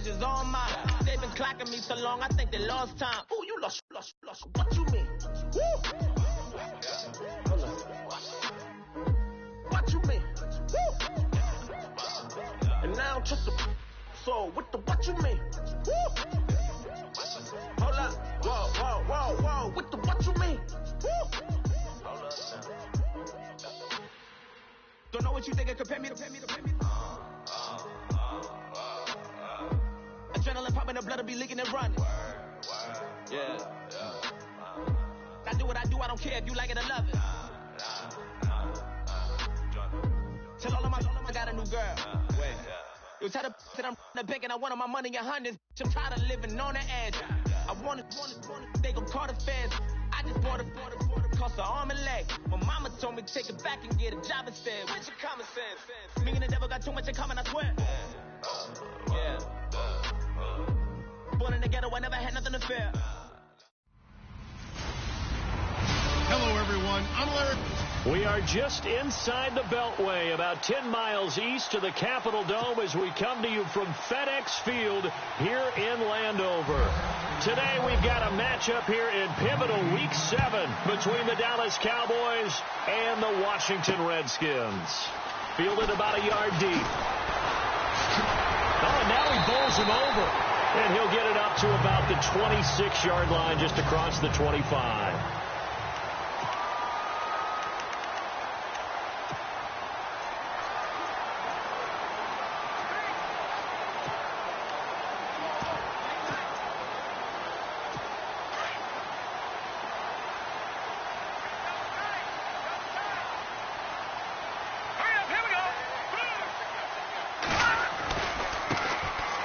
advantage is all mine. They've been clocking me so long, I think they lost time. Ooh, you lost. What you mean? Woo! What you mean? Woo! And now trust the so with the what you mean? Woo! Hold up. Whoa. With the what you mean? Woo! Don't know what you think, compare me to. Adrenaline popping, the blood will be leaking and running. Yeah. I do what I do, I don't care if you like it or love it. Tell all of my got a new girl. Wait. You tell the that I'm the bank and I want my money in hundreds. I'm tired of living on the edge. I want it, they gon' call the feds. I just bought a cost an arm and leg. My mama told me take it back and get a job instead. Where's your common sense? Me and the devil got too much in common, I swear. Yeah. Born in the ghetto, I never had nothing to fear. Hello, everyone. I'm Larry. We are just inside the Beltway, about 10 miles east of the Capitol Dome as we come to you from FedEx Field here in Landover. Today we've got a matchup here in pivotal Week 7 between the Dallas Cowboys and the Washington Redskins. Fielded about a yard deep. Oh, and now he bowls him over. And he'll get it up to about the 26-yard line just across the 25.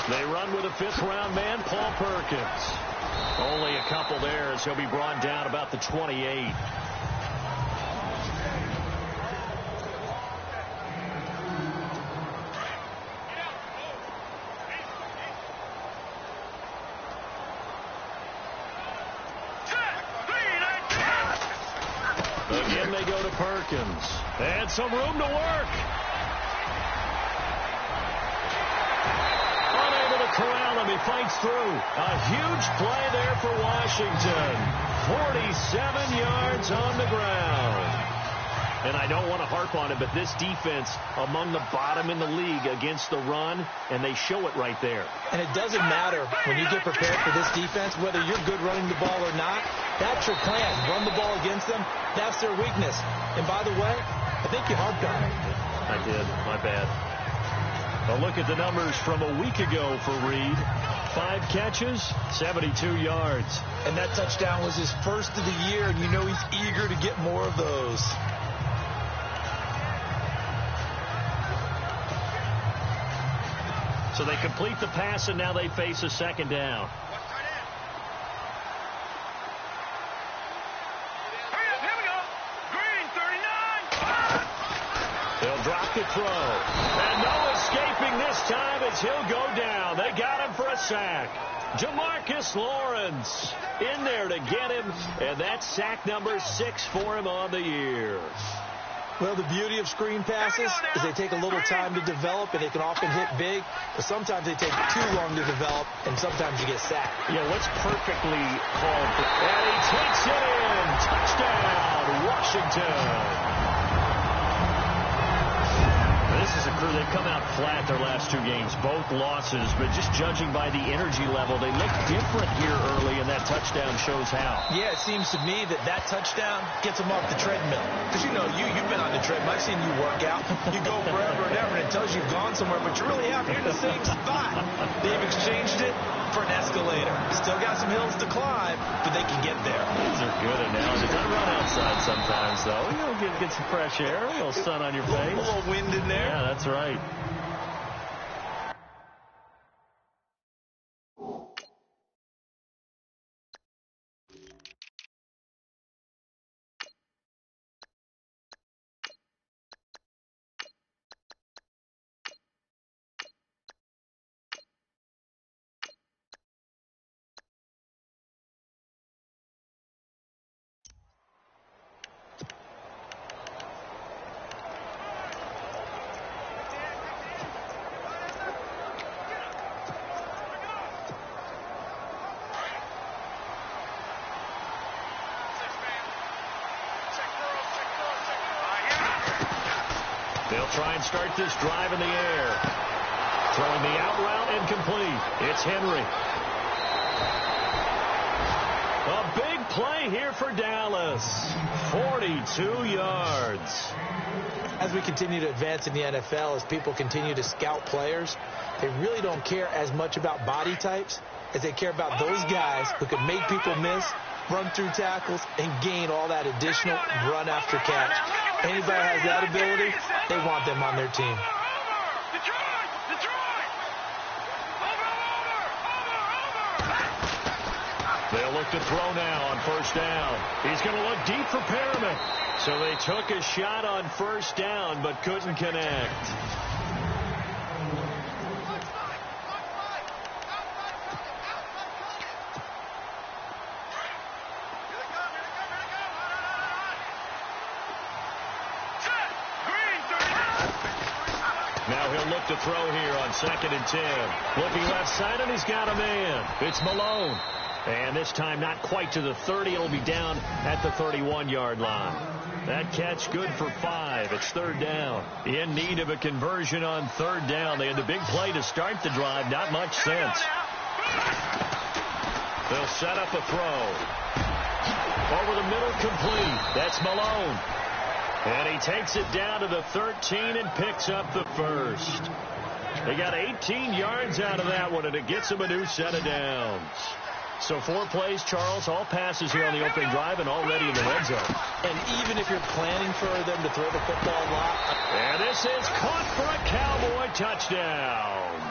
They run with a fifth-round man, Paul Perkins. Only a couple there as he'll be brought down about the 28. Again, they go to Perkins. And some room to work. Corral him, he fights through. A huge play there for Washington. 47 yards on the ground. And I don't want to harp on it, but this defense among the bottom in the league against the run, and they show it right there. And it doesn't matter when you get prepared for this defense, whether you're good running the ball or not. That's your plan. Run the ball against them. That's their weakness. And by the way, I think you harped on it. I did. My bad. A look at the numbers from a week ago for Reed. 5 catches, 72 yards. And that touchdown was his first of the year, and you know he's eager to get more of those. So they complete the pass, and now they face a second down. They'll drop the throw. And no escaping this time as he'll go down. They got him for a sack. Jamarcus Lawrence in there to get him. And that's sack number 6 for him on the year. Well, the beauty of screen passes is they take a little time to develop, and they can often hit big. But sometimes they take too long to develop, and sometimes you get sacked. Yeah, what's perfectly called for? And he takes it in. Touchdown, Washington. This is a crew, they've come out flat their last 2 games, both losses, but just judging by the energy level, they look different here early, and that touchdown shows how. Yeah, it seems to me that touchdown gets them off the treadmill. Because, you know, you've been on the treadmill. I've seen you work out. You go forever and ever, and it tells you you've gone somewhere, but you really haven't. You're in the same spot. They've exchanged it for an escalator. Still got some hills to climb, but they can get there. These are good analogies. I run outside sometimes, though. You know, get some fresh air, a little sun on your face. A little wind in there. Yeah, that's right. They'll try and start this drive in the air. Throwing the out route incomplete. It's Henry. A big play here for Dallas. 42 yards. As we continue to advance in the NFL, as people continue to scout players, they really don't care as much about body types as they care about those guys who can make people miss, run through tackles, and gain all that additional run after catch. Anybody has that ability, they want them on their team. They'll look to throw now on first down. He's going to look deep for Perriman. So they took a shot on first down but couldn't connect. Now he'll look to throw here on 2nd and 10. Looking left side, and he's got a man. It's Malone. And this time not quite to the 30. It'll be down at the 31-yard line. That catch good for 5. It's 3rd down. In need of a conversion on 3rd down. They had the big play to start the drive. Not much sense. They'll set up a throw. Over the middle, complete. That's Malone. And he takes it down to the 13 and picks up the first. They got 18 yards out of that one, and it gets them a new set of downs. So 4 plays, Charles, all passes here on the opening drive and already in the red zone. And even if you're planning for them to throw the football a lot. And this is caught for a Cowboy touchdown.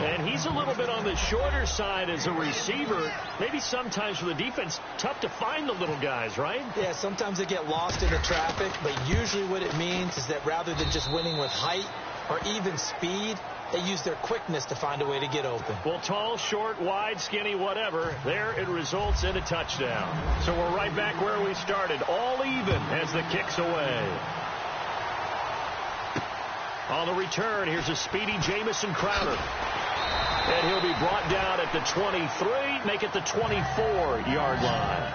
And he's a little bit on the shorter side as a receiver. Maybe sometimes for the defense, tough to find the little guys, right? Yeah, sometimes they get lost in the traffic, but usually what it means is that rather than just winning with height or even speed, they use their quickness to find a way to get open. Well, tall, short, wide, skinny, whatever, there it results in a touchdown. So we're right back where we started, all even as the kick's away. On the return, here's a speedy Jamison Crowder. And he'll be brought down at the 23, make it the 24-yard line.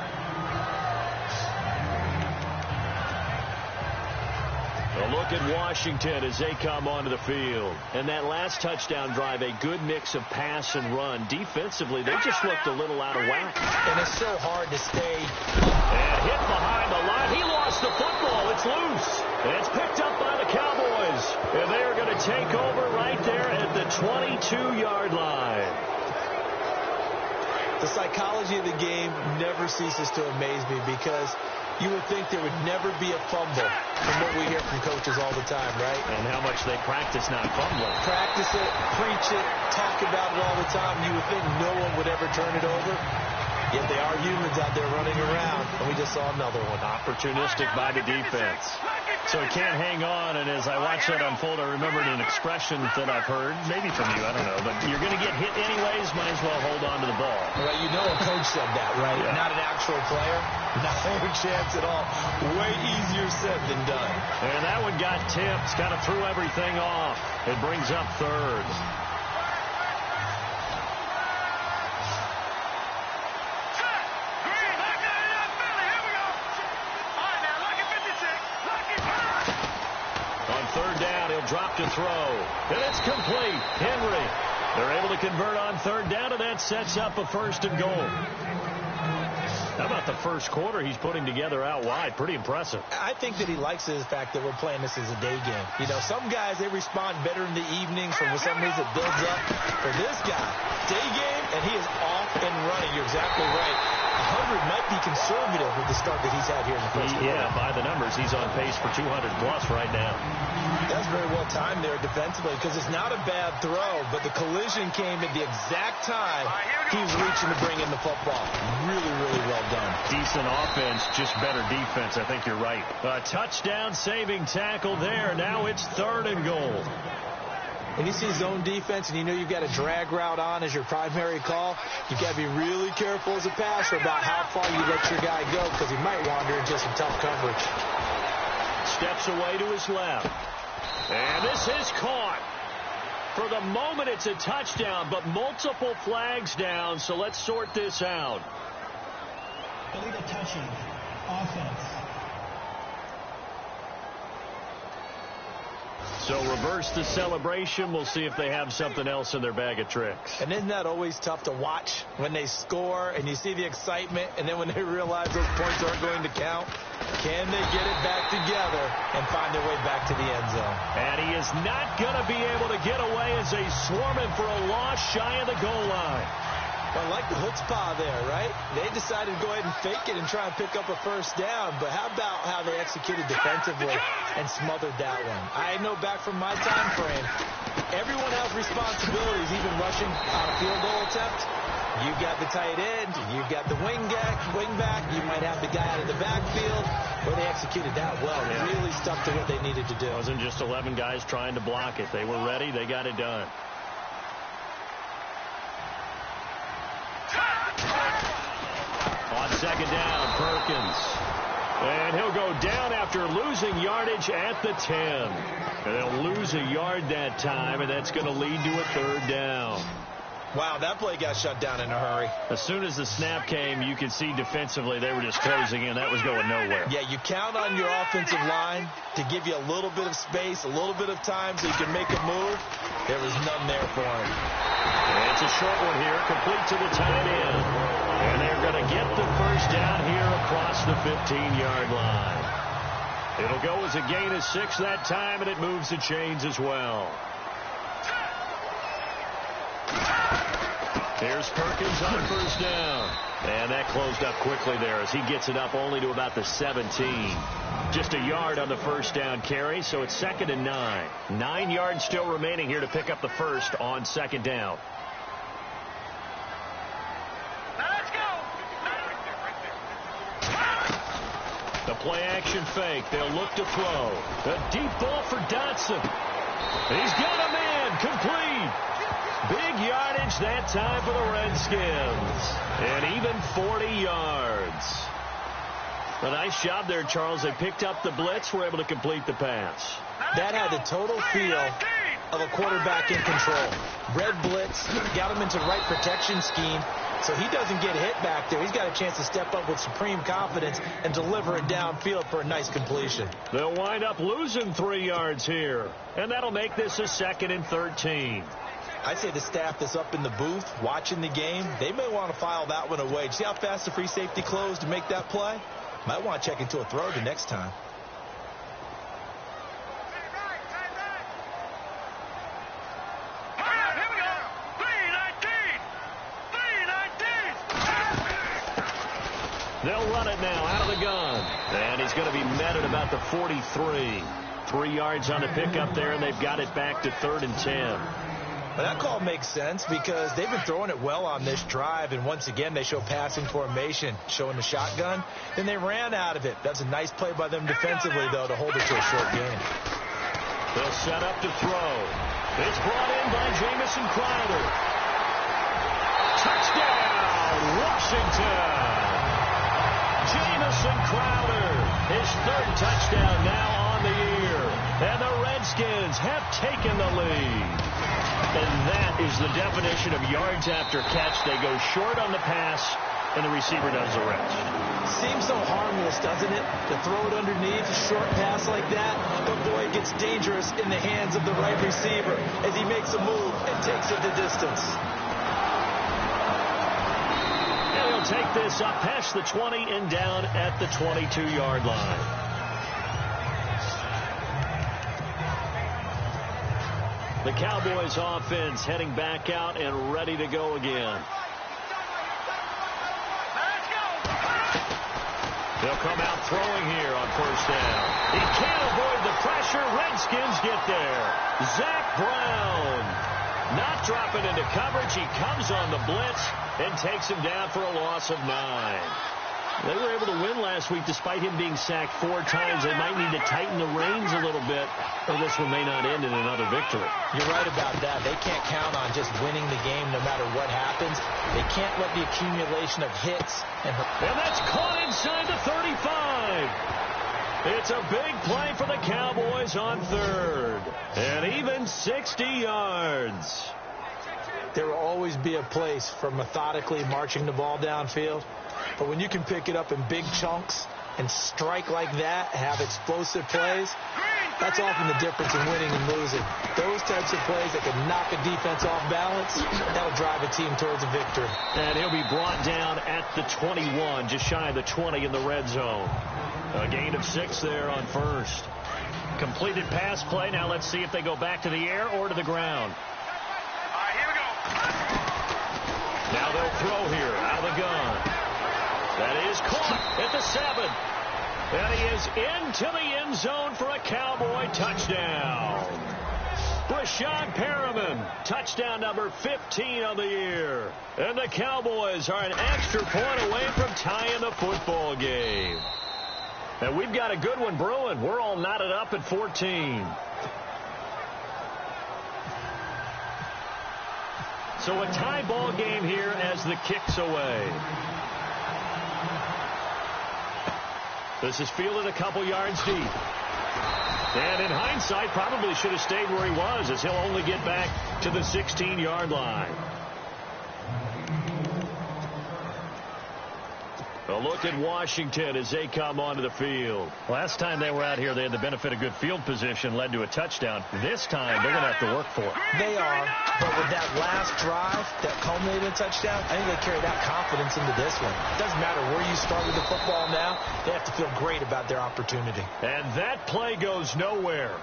A look at Washington as they come onto the field. And that last touchdown drive, a good mix of pass and run. Defensively, they just looked a little out of whack. And it's so hard to stay. And hit behind the line. He lost the football. It's loose. And it's picked up by the Cowboys. And they are going to take over right there at the 22-yard line. The psychology of the game never ceases to amaze me because you would think there would never be a fumble from what we hear from coaches all the time, right? And how much they practice not fumbling. Practice it, preach it, talk about it all the time. You would think no one would ever turn it over. Yet they are humans out there running around, and we just saw another one. Opportunistic by the defense. So he can't hang on, and as I watch that unfold, I remembered an expression that I've heard, maybe from you, I don't know, but you're going to get hit anyways, might as well hold on to the ball. Well, you know a coach said that, right? Yeah. Not an actual player. No chance at all. Way easier said than done. And that one got tipped, kind of threw everything off. It brings up 3rd. Drop to throw, and it's complete. Henry, they're able to convert on 3rd down, and that sets up a 1st and goal. How about the first quarter he's putting together out wide? Pretty impressive. I think that he likes the fact that we're playing this as a day game. You know, some guys, they respond better in the evenings. For some reason, it builds up. For this guy, day game, and he is off and running. You're exactly right. 100 might be conservative with the start that he's had here in the first quarter. Yeah, by the numbers, he's on pace for 200-plus right now. That's very well timed there defensively because it's not a bad throw, but the collision came at the exact time he was reaching to bring in the football. Really, really well done. Decent offense, just better defense. I think you're right. A touchdown-saving tackle there. Now it's 3rd and goal. When you see zone defense and you know you've got a drag route on as your primary call, you've got to be really careful as a passer about how far you let your guy go because he might wander into some tough coverage. Steps away to his left. And this is caught. For the moment, it's a touchdown, but multiple flags down, so let's sort this out. Illegal touching. Offense. So reverse the celebration. We'll see if they have something else in their bag of tricks. And isn't that always tough to watch when they score and you see the excitement, and then when they realize those points aren't going to count? Can they get it back together and find their way back to the end zone? And he is not going to be able to get away as they swarm him for a loss shy of the goal line. Well, I like the chutzpah there, right? They decided to go ahead and fake it and try and pick up a first down, but how about how they executed defensively and smothered that one? I know back from my time frame, everyone has responsibilities, even rushing on a field goal attempt. You've got the tight end, you've got the wing back, you might have the guy out of the backfield. Well, they executed that well. They really stuck to what they needed to do. It wasn't just 11 guys trying to block it. They were ready. They got it done. On second down, Perkins. And he'll go down after losing yardage at the 10. And they'll lose a yard that time, and that's going to lead to a third down. Wow, that play got shut down in a hurry. As soon as the snap came, you could see defensively they were just closing in. That was going nowhere. Yeah, you count on your offensive line to give you a little bit of space, a little bit of time so you can make a move. There was none there for him. And it's a short one here, complete to the tight end. And they're going to get the first down here across the 15-yard line. It'll go as a gain of 6 that time, and it moves the chains as well. Here's Perkins on first down. And that closed up quickly there as he gets it up only to about the 17. Just a yard on the first down carry, so it's 2nd and 9. 9 yards still remaining here to pick up the first on second down. Let's go. The play action fake. They'll look to throw. A deep ball for Dotson. He's got a man complete. Big yardage that time for the Redskins. And even 40 yards. A nice job there, Charles. They picked up the blitz, were able to complete the pass. That had the total feel of a quarterback in control. Red blitz, got him into right protection scheme, so he doesn't get hit back there. He's got a chance to step up with supreme confidence and deliver it downfield for a nice completion. They'll wind up losing 3 yards here, and that'll make this a 2nd and 13. I'd say the staff that's up in the booth watching the game, they may want to file that one away. See how fast the free safety closed to make that play? Might want to check into a throw the next time. They'll run it now out of the gun. And he's going to be met at about the 43. 3 yards on the pickup there, and they've got it back to 3rd and 10. Well, that call makes sense because they've been throwing it well on this drive, and once again they show passing formation, showing the shotgun. Then they ran out of it. That's a nice play by them defensively, though, to hold it to a short game. They'll set up to throw. It's brought in by Jamison Crowder. Touchdown, Washington! Jamison Crowder, his 3rd touchdown now on the year. And the Redskins have taken the lead. And that is the definition of yards after catch. They go short on the pass, and the receiver does the rest. Seems so harmless, doesn't it? To throw it underneath, a short pass like that. But, boy, it gets dangerous in the hands of the right receiver as he makes a move and takes it the distance. And he'll take this up past the 20 and down at the 22-yard line. The Cowboys offense heading back out and ready to go again. They'll come out throwing here on first down. He can't avoid the pressure. Redskins get there. Zach Brown not dropping into coverage. He comes on the blitz and takes him down for a loss of 9. They were able to win last week despite him being sacked 4 times. They might need to tighten the reins a little bit, or this one may not end in another victory. You're right about that. They can't count on just winning the game no matter what happens. They can't let the accumulation of hits and that's caught inside the 35. It's a big play for the Cowboys on 3rd. And even 60 yards. There will always be a place for methodically marching the ball downfield. But when you can pick it up in big chunks and strike like that, have explosive plays, That's often the difference in winning and losing. Those types of plays that can knock a defense off balance, that'll drive a team towards a victory. And he'll be brought down at the 21, just shy of the 20 in the red zone. A gain of 6 there on first. Completed pass play. Now let's see if they go back to the air or to the ground. All right, here we go. Now they'll throw here out of the gun. That is caught at the 7. And he is into the end zone for a Cowboy touchdown. Brashad Perriman, touchdown number 15 of the year. And the Cowboys are an extra point away from tying the football game. And we've got a good one brewing. We're all knotted up at 14. So a tie ball game here as the kick's away. This is fielded a couple yards deep. And in hindsight, probably should have stayed where he was, as he'll only get back to the 16-yard line. A look at Washington as they come onto the field. Last time they were out here, they had the benefit of good field position, led to a touchdown. This time, they're going to have to work for it. They are, but with that last drive that culminated in a touchdown, I think they carry that confidence into this one. It doesn't matter where you start with the football now. They have to feel great about their opportunity. And that play goes nowhere.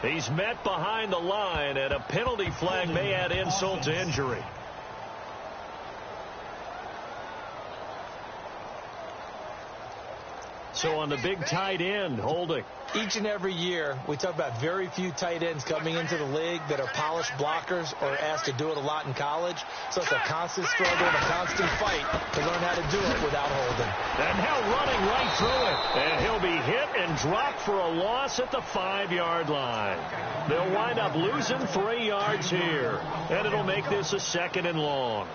He's met behind the line, and a penalty flag may add insult to injury. So on the big tight end, holding. Each and every year, we talk about very few tight ends coming into the league that are polished blockers or asked to do it a lot in college. So it's a constant struggle and a constant fight to learn how to do it without holding. And now running right through it. And he'll be hit and dropped for a loss at the 5-yard line. They'll wind up losing 3 yards here. And it'll make this a 2nd and long.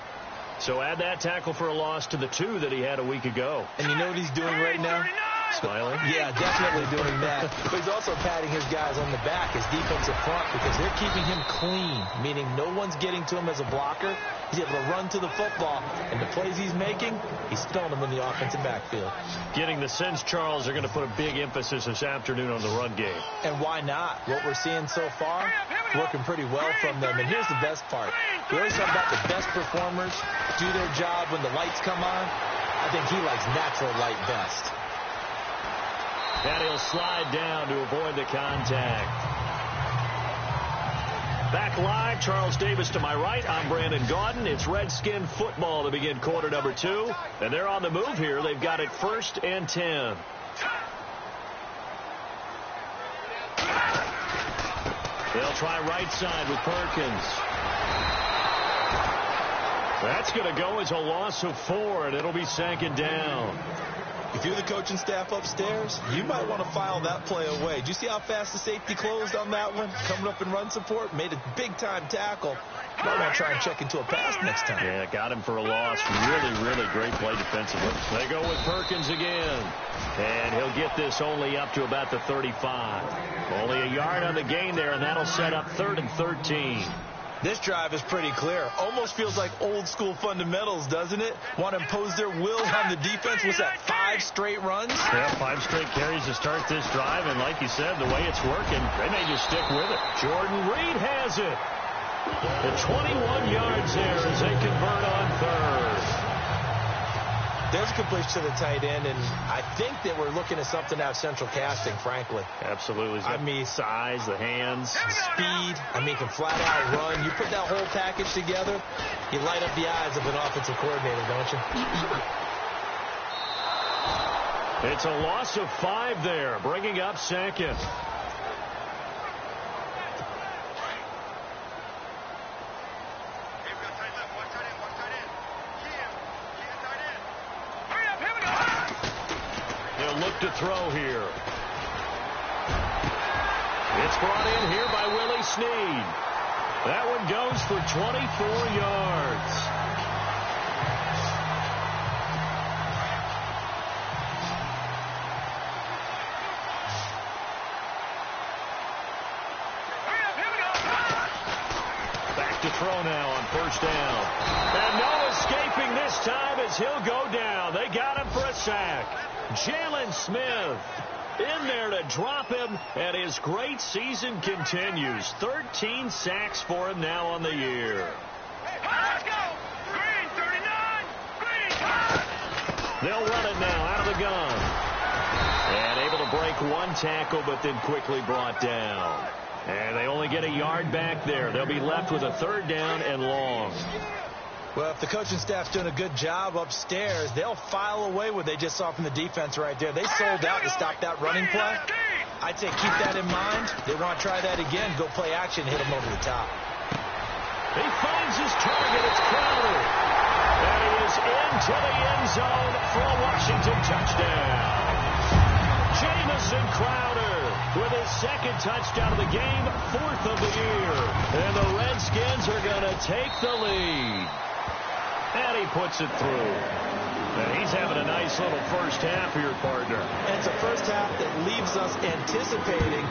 So add that tackle for a loss to the 2 that he had a week ago. And you know what he's doing right now? Smiling? Yeah, definitely doing that. But he's also patting his guys on the back, his defensive front, because they're keeping him clean, meaning no one's getting to him as a blocker. He's able to run to the football, and the plays he's making, he's throwing them in the offensive backfield. Getting the sense, Charles, they're going to put a big emphasis this afternoon on the run game. And why not? What we're seeing so far, working pretty well from them. And here's the best part. We always talk about the best performers do their job when the lights come on. I think he likes natural light best. And he'll slide down to avoid the contact. Back live, Charles Davis to my right. I'm Brandon Gaudin. It's Redskin football to begin quarter number 2. And they're on the move here. They've got it 1st and 10. They'll try right side with Perkins. That's going to go as a loss of 4, and it'll be 2nd down. If you're the coaching staff upstairs, you might want to file that play away. Did you see how fast the safety closed on that one? Coming up in run support, made a big-time tackle. Might want to try and check into a pass next time. Yeah, got him for a loss. Really, really great play defensively. They go with Perkins again. And he'll get this only up to about the 35. Only a yard on the gain there, and that'll set up 3rd and 13. This drive is pretty clear. Almost feels like old-school fundamentals, doesn't it? Want to impose their will on the defense. Was that 5 straight runs? Yeah, 5 straight carries to start this drive. And like you said, the way it's working, they may just stick with it. Jordan Reed has it. The 21 yards there as they convert on 3rd. There's a completion to the tight end, and I think that we're looking at something out of central casting, frankly. Absolutely. I mean, size, the hands. Speed. I mean, can flat out run. You put that whole package together, you light up the eyes of an offensive coordinator, don't you? It's a loss of 5 there, bringing up 2nd. Look to throw here. It's brought in here by Willie Snead. That one goes for 24 yards. Back to throw now on 1st down. And no escaping this time as he'll go down. They got him for a sack. Jalen Smith in there to drop him, and his great season continues. 13 sacks for him now on the year. Let's go! Green, 39! Green! They'll run it now out of the gun. And able to break one tackle, but then quickly brought down. And they only get a yard back there. They'll be left with a 3rd down and long. Well, if the coaching staff's doing a good job upstairs, they'll file away what they just saw from the defense right there. They sold out to stop that running play. I'd say keep that in mind. They want to try that again. Go play action, hit him over the top. He finds his target. It's Crowder. And he is into the end zone for a Washington touchdown. Jamison Crowder with his 2nd touchdown of the game, 4th of the year. And the Redskins are going to take the lead. And he puts it through. And he's having a nice little first half here, partner. And it's a first half that leaves us anticipating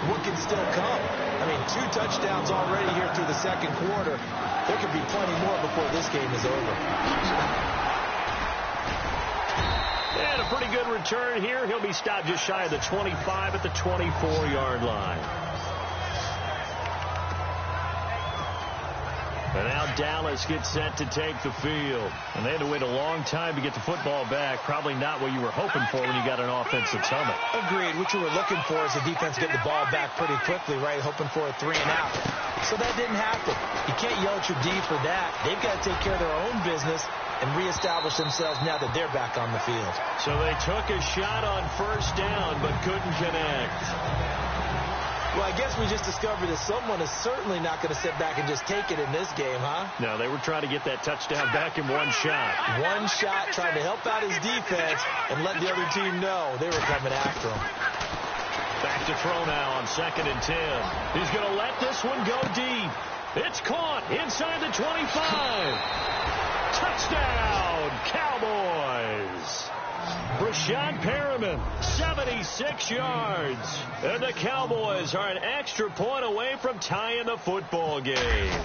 what can still come. I mean, 2 touchdowns already here through the 2nd quarter. There could be plenty more before this game is over. And a pretty good return here. He'll be stopped just shy of the 25 at the 24-yard line. And now Dallas gets set to take the field. And they had to wait a long time to get the football back. Probably not what you were hoping for when you got an offensive summit. Agreed. What you were looking for is the defense get the ball back pretty quickly, right? Hoping for a 3 and out. So that didn't happen. You can't yell at your D for that. They've got to take care of their own business and reestablish themselves now that they're back on the field. So they took a shot on 1st down but couldn't connect. Well, I guess we just discovered that someone is certainly not going to sit back and just take it in this game, huh? No, they were trying to get that touchdown back in one shot. One shot, trying to help out his defense and let the other team know they were coming after him. Back to throw now on 2nd and 10. He's going to let this one go deep. It's caught inside the 25. Touchdown, Cowboys. Brashad Perriman, 76 yards. And the Cowboys are an extra point away from tying the football game.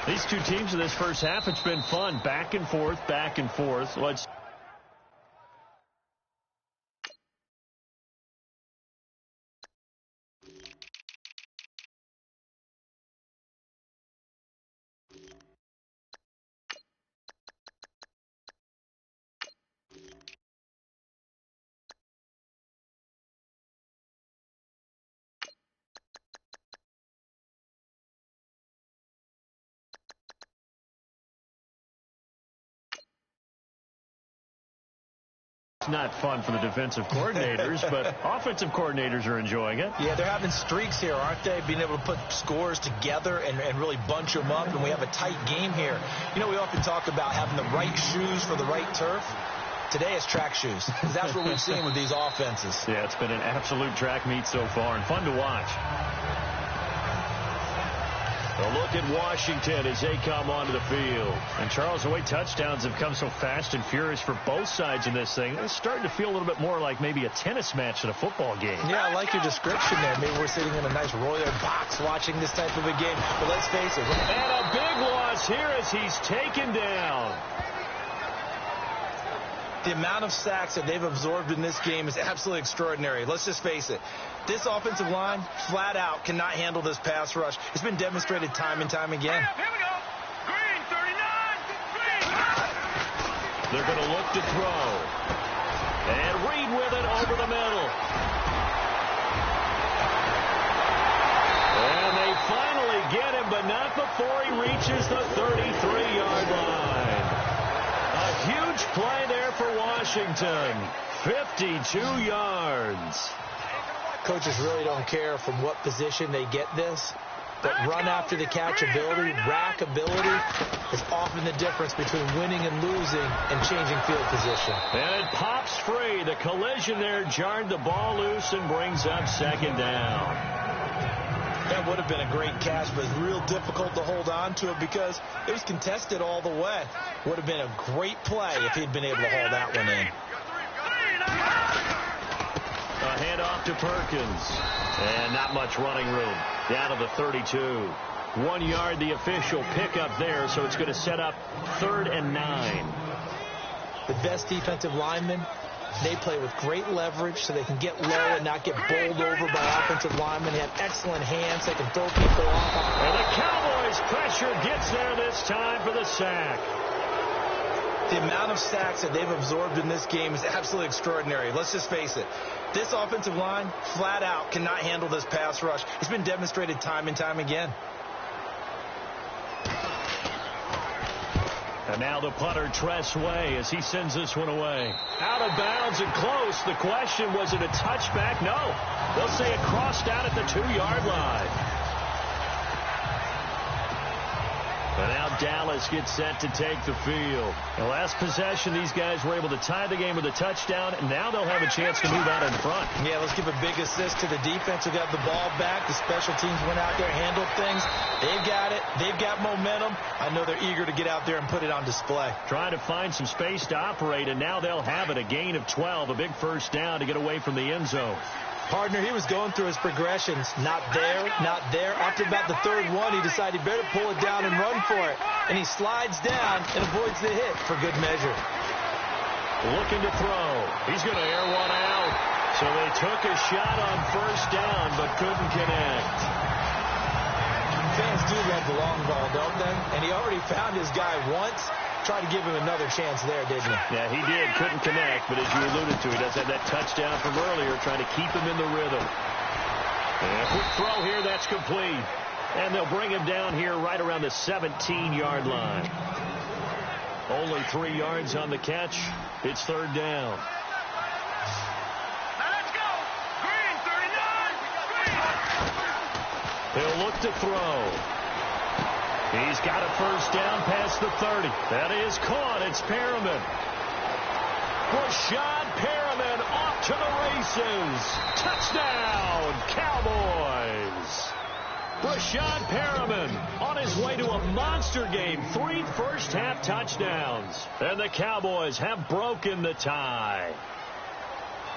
These two teams in this first half, it's been fun. Back and forth, back and forth. Let's... It's not fun for the defensive coordinators, but offensive coordinators are enjoying it. Yeah, they're having streaks here, aren't they? Being able to put scores together and really bunch them up, and we have a tight game here. You know, we often talk about having the right shoes for the right turf. Today it's track shoes, because that's what we've seen with these offenses. Yeah, it's been an absolute track meet so far, and fun to watch. A look at Washington as they come onto the field. And, Charles, the way touchdowns have come so fast and furious for both sides in this thing, it's starting to feel a little bit more like maybe a tennis match than a football game. Yeah, I like your description there. Maybe we're sitting in a nice royal box watching this type of a game. But let's face it. And a big loss here as he's taken down. The amount of sacks that they've absorbed in this game is absolutely extraordinary. Let's just face it. This offensive line, flat out, cannot handle this pass rush. It's been demonstrated time and time again. Here we go. Green, 39. Green. They're going to look to throw. And Reed with it over the middle. And they finally get him, but not before he reaches the 33-yard line. A huge play there for Washington. 52 yards. Coaches really don't care from what position they get this, but run after the catch ability, rack ability is often the difference between winning and losing and changing field position. And it pops free. The collision there jarred the ball loose and brings up 2nd down. That would have been a great catch, but it's real difficult to hold on to it because it was contested all the way. Would have been a great play if he'd been able to haul that one in. A handoff to Perkins. And not much running room. Down to the 32. 1 yard, the official pickup there, so it's going to set up 3rd and 9. The best defensive lineman They play with great leverage so they can get low and not get bowled over by offensive linemen. They have excellent hands. They can throw people off. And the Cowboys' pressure gets there this time for the sack. The amount of sacks that they've absorbed in this game is absolutely extraordinary. Let's just face it. This offensive line, flat out, cannot handle this pass rush. It's been demonstrated time and time again. And now the punter, Tress Way, as he sends this one away. Out of bounds and close. The question, was it a touchback? No. They'll say it crossed out at the 2-yard line. And now Dallas gets set to take the field. The last possession, these guys were able to tie the game with a touchdown, and now they'll have a chance to move out in front. Yeah, let's give a big assist to the defense who got the ball back. The special teams went out there, handled things. They've got it. They've got momentum. I know they're eager to get out there and put it on display. Trying to find some space to operate, and now they'll have it. A gain of 12, a big first down to get away from the end zone. Partner, he was going through his progressions. Not there, not there. After about the third one, he decided he better pull it down and run for it. And he slides down and avoids the hit for good measure. Looking to throw. He's going to air one out. So they took a shot on first down, but couldn't connect. Fans do love the long ball, don't they? And he already found his guy once. Tried to give him another chance there, didn't he? Yeah, he did. Couldn't connect, but as you alluded to, he does have that touchdown from earlier, trying to keep him in the rhythm. And a quick throw here, that's complete. And they'll bring him down here right around the 17-yard line. Only 3 yards on the catch. It's third down. Now let's go. Green, 39. Green. He'll look to throw. He's got a first down past the 30. That is caught. It's Perriman. Rashad Perriman off to the races. Touchdown, Cowboys. Rashad Perriman on his way to a monster game. 3 first-half touchdowns. And the Cowboys have broken the tie.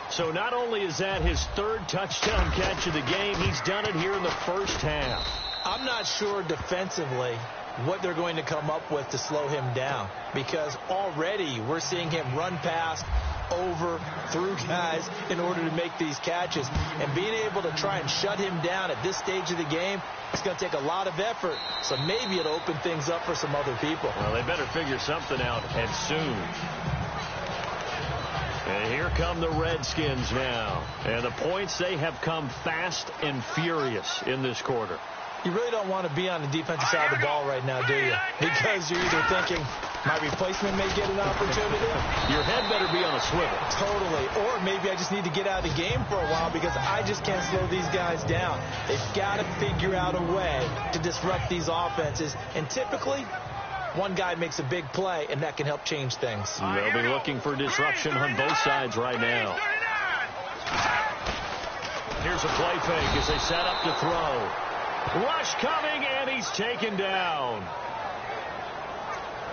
So not only is that his 3rd touchdown catch of the game, he's done it here in the first half. I'm not sure defensively what they're going to come up with to slow him down, because already we're seeing him run past, over, through guys in order to make these catches. And being able to try and shut him down at this stage of the game, it's going to take a lot of effort. So maybe it'll open things up for some other people. Well, they better figure something out, and soon. And here come the Redskins now. And the points, they have come fast and furious in this quarter. You really don't want to be on the defensive side of the ball right now, do you? Because you're either thinking, my replacement may get an opportunity. Your head better be on a swivel. Totally. Or maybe I just need to get out of the game for a while because I just can't slow these guys down. They've got to figure out a way to disrupt these offenses. And typically, one guy makes a big play, and that can help change things. They'll be looking for disruption on both sides right now. Here's a play fake as they set up to throw. Rush coming, and he's taken down.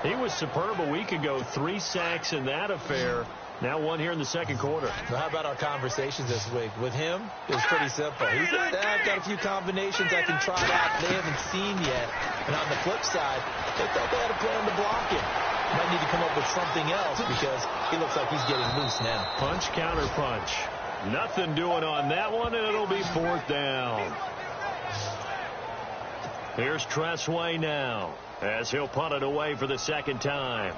He was superb a week ago. 3 sacks in that affair. Now 1 here in the second quarter. Well, how about our conversations this week? With him, it was pretty simple. He said, I've got a few combinations I can try out they haven't seen yet. And on the flip side, they thought they had a plan to block him. Might need to come up with something else because he looks like he's getting loose now. Punch, counter punch. Nothing doing on that one, and it'll be 4th down. Here's Tress Way now as he'll punt it away for the 2nd time.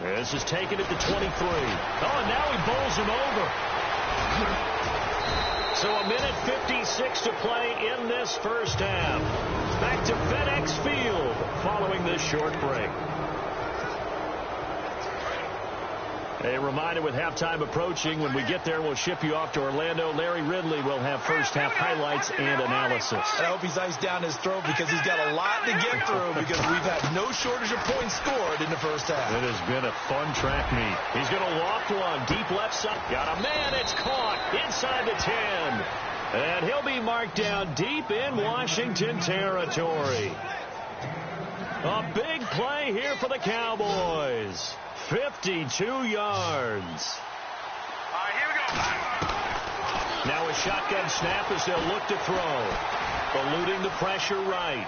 This is taken at the 23. Oh, and now he bowls him over. So a minute 56 to play in this first half. Back to FedEx Field following this short break. A reminder, with halftime approaching, when we get there, we'll ship you off to Orlando. Larry Ridley will have first-half highlights and analysis. And I hope he's iced down his throat because he's got a lot to get through because we've had no shortage of points scored in the first half. It has been a fun track meet. He's going to loft one. Deep left side. Got a man. It's caught inside the 10. And he'll be marked down deep in Washington territory. A big play here for the Cowboys. 52 yards. All right, here we go. Now a shotgun snap as they'll look to throw. Eluding the pressure right.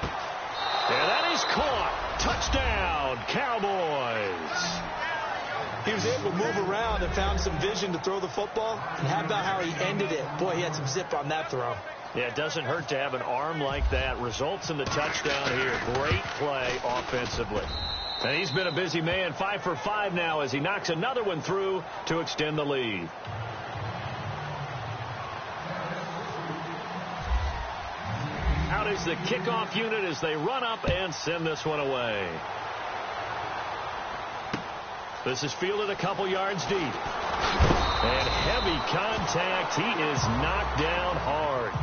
And that is caught. Touchdown, Cowboys. He was able to move around and found some vision to throw the football. And how about how he ended it? Boy, he had some zip on that throw. Yeah, it doesn't hurt to have an arm like that. Results in the touchdown here. Great play offensively. And he's been a busy man. 5 for 5 now as he knocks another one through to extend the lead. Out is the kickoff unit as they run up and send this one away. This is fielded a couple yards deep. And heavy contact. He is knocked down hard.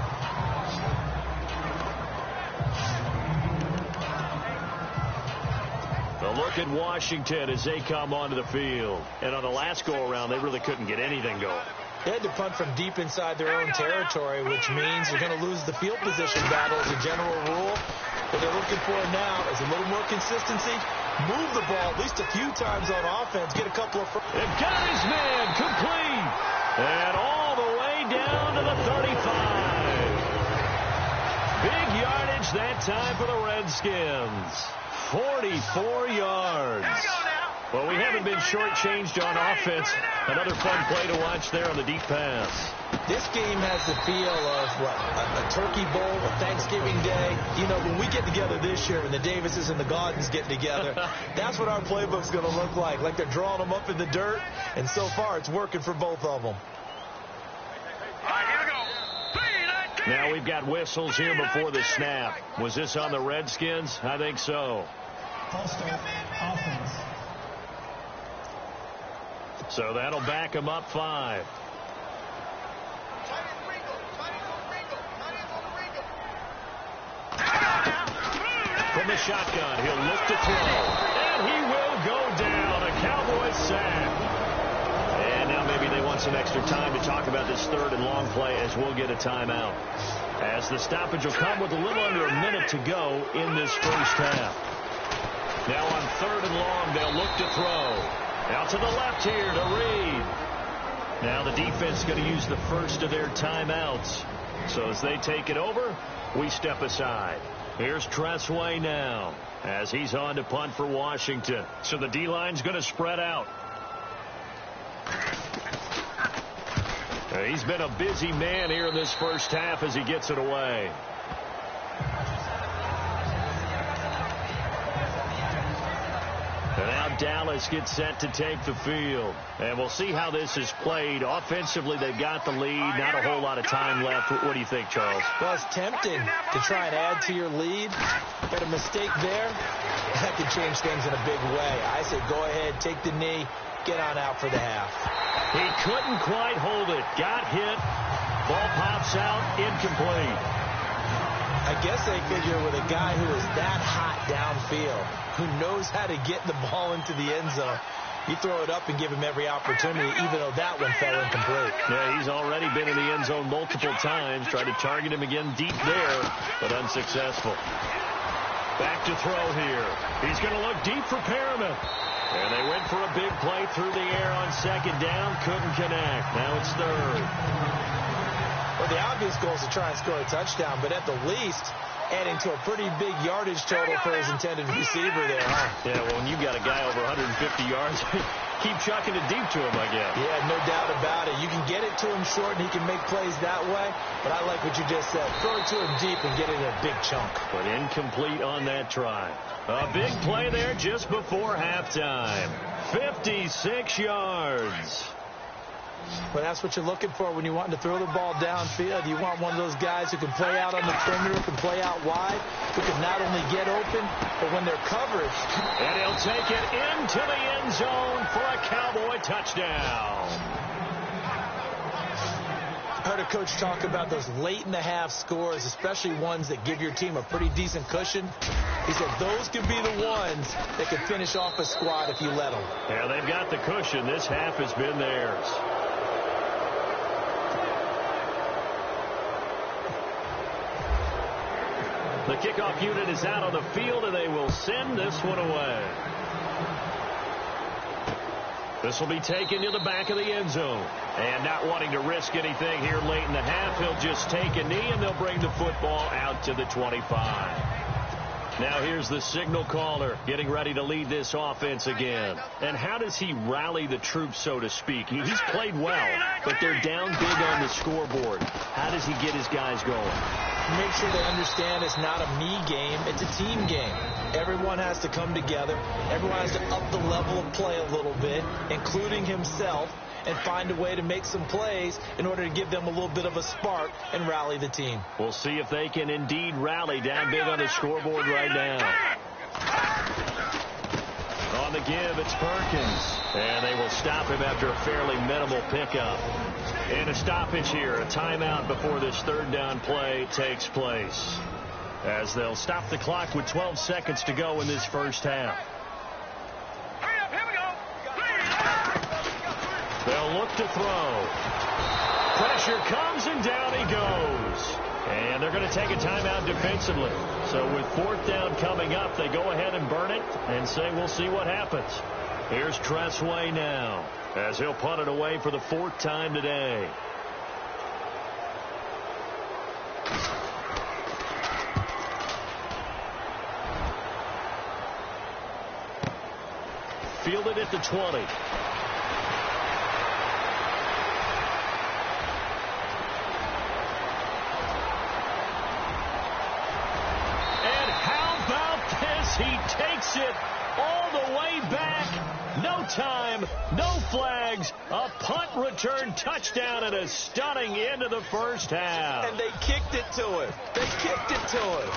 A look at Washington as they come onto the field. And on the last go-around, they really couldn't get anything going. They had to punt from deep inside their own territory, which means you're going to lose the field position battle as a general rule. What they're looking for now is a little more consistency. Move the ball at least a few times on offense. Get a couple of... They've got his man complete. And all the way down to the 35. Big yardage that time for the Redskins. 44 yards. Well, we haven't been shortchanged on offense. Another fun play to watch there on the deep pass. This game has the feel of, what, a turkey bowl, a Thanksgiving Day. You know, when we get together this year, when the Davises and the Gaudens get together, that's what our playbook's going to look like. Like they're drawing them up in the dirt, and so far it's working for both of them. Now we've got whistles here before the snap. Was this on the Redskins? I think so. Offense. So that'll back him up 5. From the shotgun, he'll look to throw. And he will go down. A Cowboys sack. And now maybe they want some extra time to talk about this third and long play as we'll get a timeout. As the stoppage will come with a little under a minute to go in this first half. Now on third and long, they'll look to throw. Out to the left here to Reed. Now the defense is going to use the first of their timeouts. So as they take it over, we step aside. Here's Tressway now as he's on to punt for Washington. So the D-line's going to spread out. He's been a busy man here in this first half as he gets it away. And now Dallas gets set to take the field. And we'll see how this is played. Offensively, they've got the lead. Not a whole lot of time left. What do you think, Charles? Well, it's tempting to try and add to your lead. But a mistake there, that could change things in a big way. I say go ahead, take the knee, get on out for the half. He couldn't quite hold it. Got hit. Ball pops out. Incomplete. I guess they figure with a guy who is that hot downfield, who knows how to get the ball into the end zone, you throw it up and give him every opportunity, even though that one fell incomplete. Yeah, he's already been in the end zone multiple times. Tried to target him again deep there, but unsuccessful. Back to throw here. He's going to look deep for Perriman. And they went for a big play through the air on second down. Couldn't connect. Now it's third. Well, the obvious goal is to try and score a touchdown, but at the least, adding to a pretty big yardage total for his intended receiver there, huh? Yeah, well, when you've got a guy over 150 yards, keep chucking it deep to him, I guess. Yeah, no doubt about it. You can get it to him short, and he can make plays that way, but I like what you just said. Throw it to him deep and get it in a big chunk. But incomplete on that try. A big play there just before halftime. 56 yards. Well, that's what you're looking for when you want to throw the ball downfield. You want one of those guys who can play out on the perimeter, can play out wide, who can not only get open, but when they're covered. And he'll take it into the end zone for a Cowboy touchdown. I heard a coach talk about those late-in-the-half scores, especially ones that give your team a pretty decent cushion. He said those can be the ones that can finish off a squad if you let them. Yeah, they've got the cushion. This half has been theirs. The kickoff unit is out on the field, and they will send this one away. This will be taken to the back of the end zone. And not wanting to risk anything here late in the half, he'll just take a knee, and they'll bring the football out to the 25. Now here's the signal caller getting ready to lead this offense again. And how does he rally the troops, so to speak? He's played well, but they're down big on the scoreboard. How does he get his guys going? Make sure they understand it's not a me game, it's a team game. Everyone has to come together. Everyone has to up the level of play a little bit, including himself, and find a way to make some plays in order to give them a little bit of a spark and rally the team. We'll see if they can indeed rally down big on the scoreboard right now. On the give, it's Perkins. And they will stop him after a fairly minimal pickup. And a stoppage here, a timeout before this third down play takes place, as they'll stop the clock with 12 seconds to go in this first half. They'll look to throw. Pressure comes, and down he goes. And they're going to take a timeout defensively. So with fourth down coming up, they go ahead and burn it and say we'll see what happens. Here's Tressway now, as he'll punt it away for the fourth time today. Fielded at the 20. And how about this? He takes it all the way back. No time, no flags, a punt return touchdown, and a stunning end of the first half. And they kicked it to him. They kicked it to him.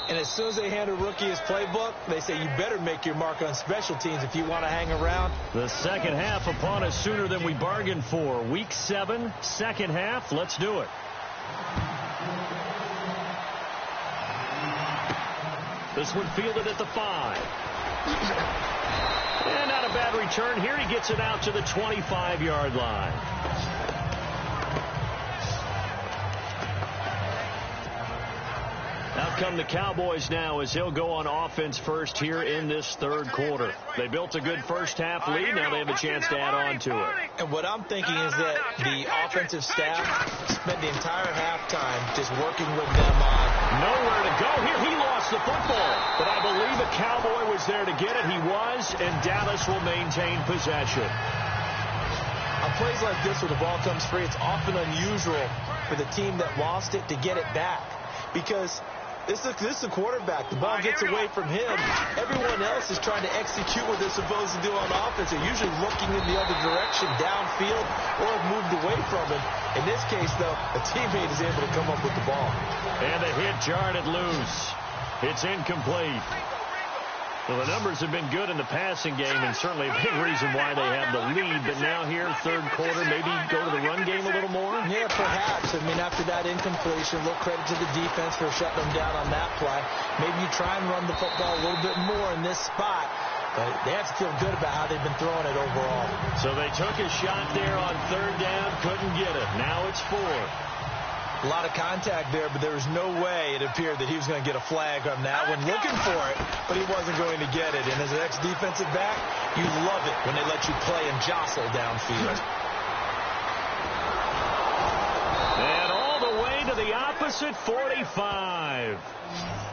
And as soon as they hand a rookie his playbook, they say you better make your mark on special teams if you want to hang around. The second half upon us sooner than we bargained for. Week 7, second half. Let's do it. This one fielded at the 5. And not a bad return here. He gets it out to the 25-yard line. Out come the Cowboys now, as he'll go on offense first here in this third quarter. They built a good first half lead. Now they have a chance to add on to it. And what I'm thinking is that the offensive staff spent the entire halftime just working with them on nowhere to go here. He lost the football, but I believe a Cowboy was there to get it. He was, and Dallas will maintain possession. On plays like this where the ball comes free, it's often unusual for the team that lost it to get it back, because this is a quarterback. The ball gets away from him. Everyone else is trying to execute what they're supposed to do on offense. They're usually looking in the other direction, downfield, or have moved away from him. In this case, though, a teammate is able to come up with the ball. And the hit jarred it loose. It's incomplete. Well, the numbers have been good in the passing game, and certainly a big reason why they have the lead. But now here, third quarter, maybe go to the run game a little more? Yeah, perhaps. I mean, after that incompletion, a little credit to the defense for shutting them down on that play. Maybe you try and run the football a little bit more in this spot. But they have to feel good about how they've been throwing it overall. So they took a shot there on third down, couldn't get it. Now it's 4. A lot of contact there, but there was no way it appeared that he was going to get a flag on that one. Looking for it, but he wasn't going to get it. And as an ex-defensive back, you love it when they let you play and jostle downfield. And all the way to the opposite 45.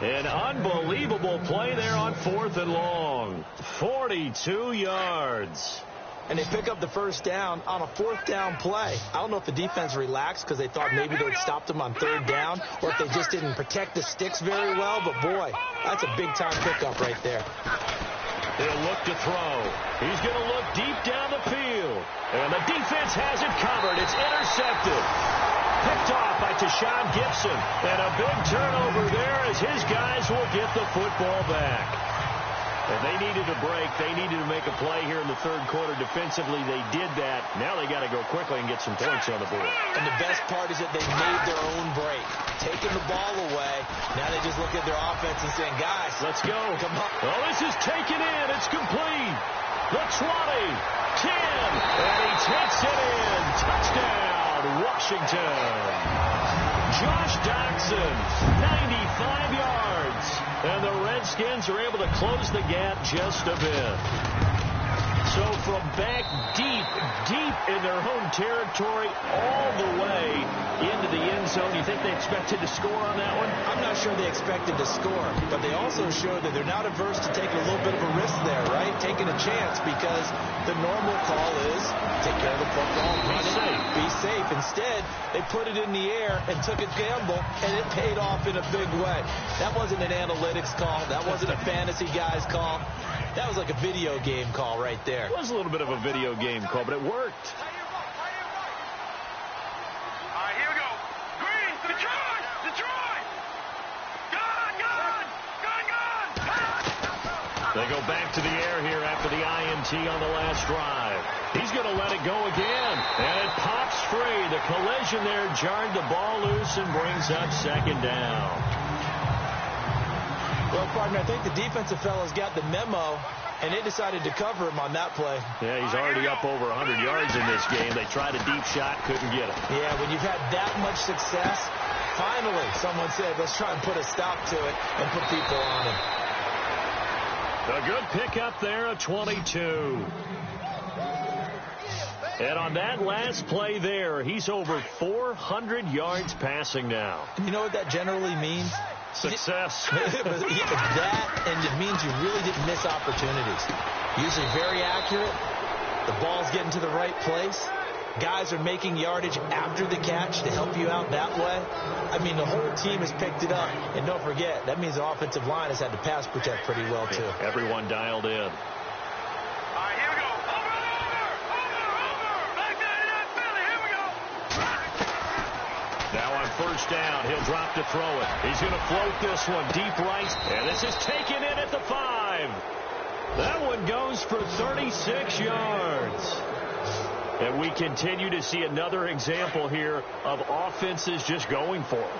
An unbelievable play there on 4th and long. 42 yards. And they pick up the first down on a 4th down play. I don't know if the defense relaxed because they thought maybe they'd stopped them on 3rd down, or if they just didn't protect the sticks very well. But, boy, that's a big-time pickup right there. He'll look to throw. He's going to look deep down the field. And the defense has it covered. It's intercepted. Picked off by Tashawn Gibson. And a big turnover there as his guys will get the football back. If they needed a break, they needed to make a play here in the third quarter. Defensively, they did that. Now they got to go quickly and get some points on the board. And the best part is that they made their own break. Taking the ball away. Now they just look at their offense and saying, guys, let's go. Come on. Oh, this is taken in. It's complete. The 20, 10, and he takes it in. Touchdown, Washington. Josh Doctson, 95 yards. And the Redskins are able to close the gap just a bit. So from back deep in their home territory, all the way into the end zone, you think they expected to score on that one? I'm not sure they expected to score, but they also showed that they're not averse to taking a little bit of a risk there, right? Taking a chance, because the normal call is take care of the football, run it, be safe. Instead, they put it in the air and took a gamble, and it paid off in a big way. That wasn't an analytics call. That wasn't a fantasy guy's call. That was like a video game call right there. It was a little bit of a video game call, but it worked. All right, here we go. Green, Detroit! Detroit! Gone! They go back to the air here after the INT on the last drive. He's going to let it go again, and it pops free. The collision there jarred the ball loose and brings up second down. Well, partner, I think the defensive fellows got the memo, and they decided to cover him on that play. Yeah, he's already up over 100 yards in this game. They tried a deep shot, couldn't get it. Yeah, when you've had that much success, finally someone said, let's try and put a stop to it and put people on him. A good pickup there, a 22. And on that last play there, he's over 400 yards passing now. You know what that generally means? Success. That, and it means you really didn't miss opportunities. Usually very accurate. The ball's getting to the right place. Guys are making yardage after the catch to help you out that way. I mean, the whole team has picked it up. And don't forget, that means the offensive line has had to pass protect pretty well, too. Everyone dialed in. All right, here we go. Over! Back down to that Philly. Here we go. Now on first down, he'll drop to throw it. He's going to float this one deep right. And this is taken in at the 5. That one goes for 36 yards. And we continue to see another example here of offenses just going for it.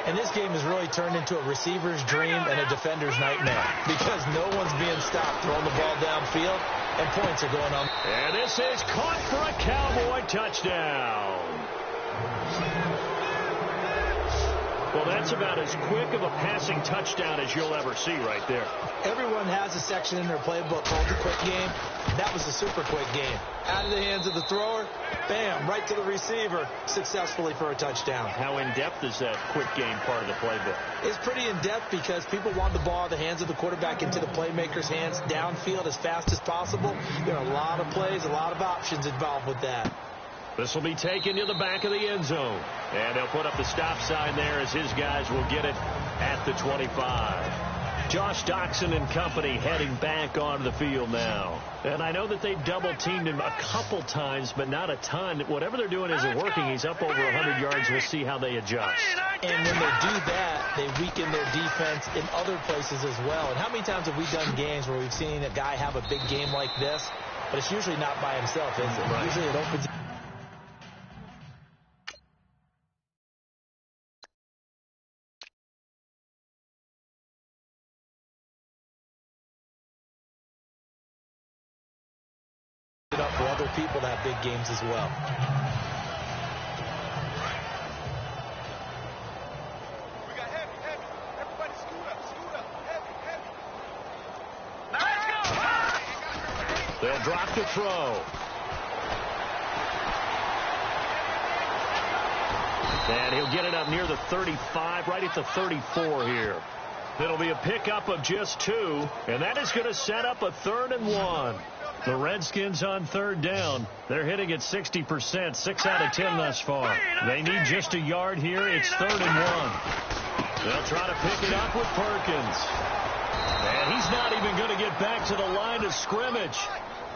And this game has really turned into a receiver's dream and a defender's nightmare, because no one's being stopped throwing the ball downfield, and points are going on. And this is caught for a Cowboy touchdown. Well, that's about as quick of a passing touchdown as you'll ever see right there. Everyone has a section in their playbook called the quick game. That was a super quick game. Out of the hands of the thrower, bam, right to the receiver, successfully for a touchdown. How in-depth is that quick game part of the playbook? It's pretty in-depth because people want the ball out of the hands of the quarterback into the playmaker's hands downfield as fast as possible. There are a lot of plays, a lot of options involved with that. This will be taken to the back of the end zone. And they'll put up the stop sign there as his guys will get it at the 25. Josh Doxson and company heading back onto the field now. And I know that they double-teamed him a couple times, but not a ton. Whatever they're doing isn't working. He's up over 100 yards. We'll see how they adjust. And when they do that, they weaken their defense in other places as well. And how many times have we done games where we've seen a guy have a big game like this, but it's usually not by himself, is it? Right. Usually it opens up for other people to have big games as well. We got heavy. Everybody scoot up. Heavy. Let's go. They'll drop to throw. And he'll get it up near the 35, right at the 34 here. It'll be a pickup of just 2, and that is going to set up a 3rd and 1. The Redskins on third down. They're hitting at 60%, 6 out of 10 thus far. They need just a yard here. It's 3rd and 1. They'll try to pick it up with Perkins. And he's not even going to get back to the line of scrimmage.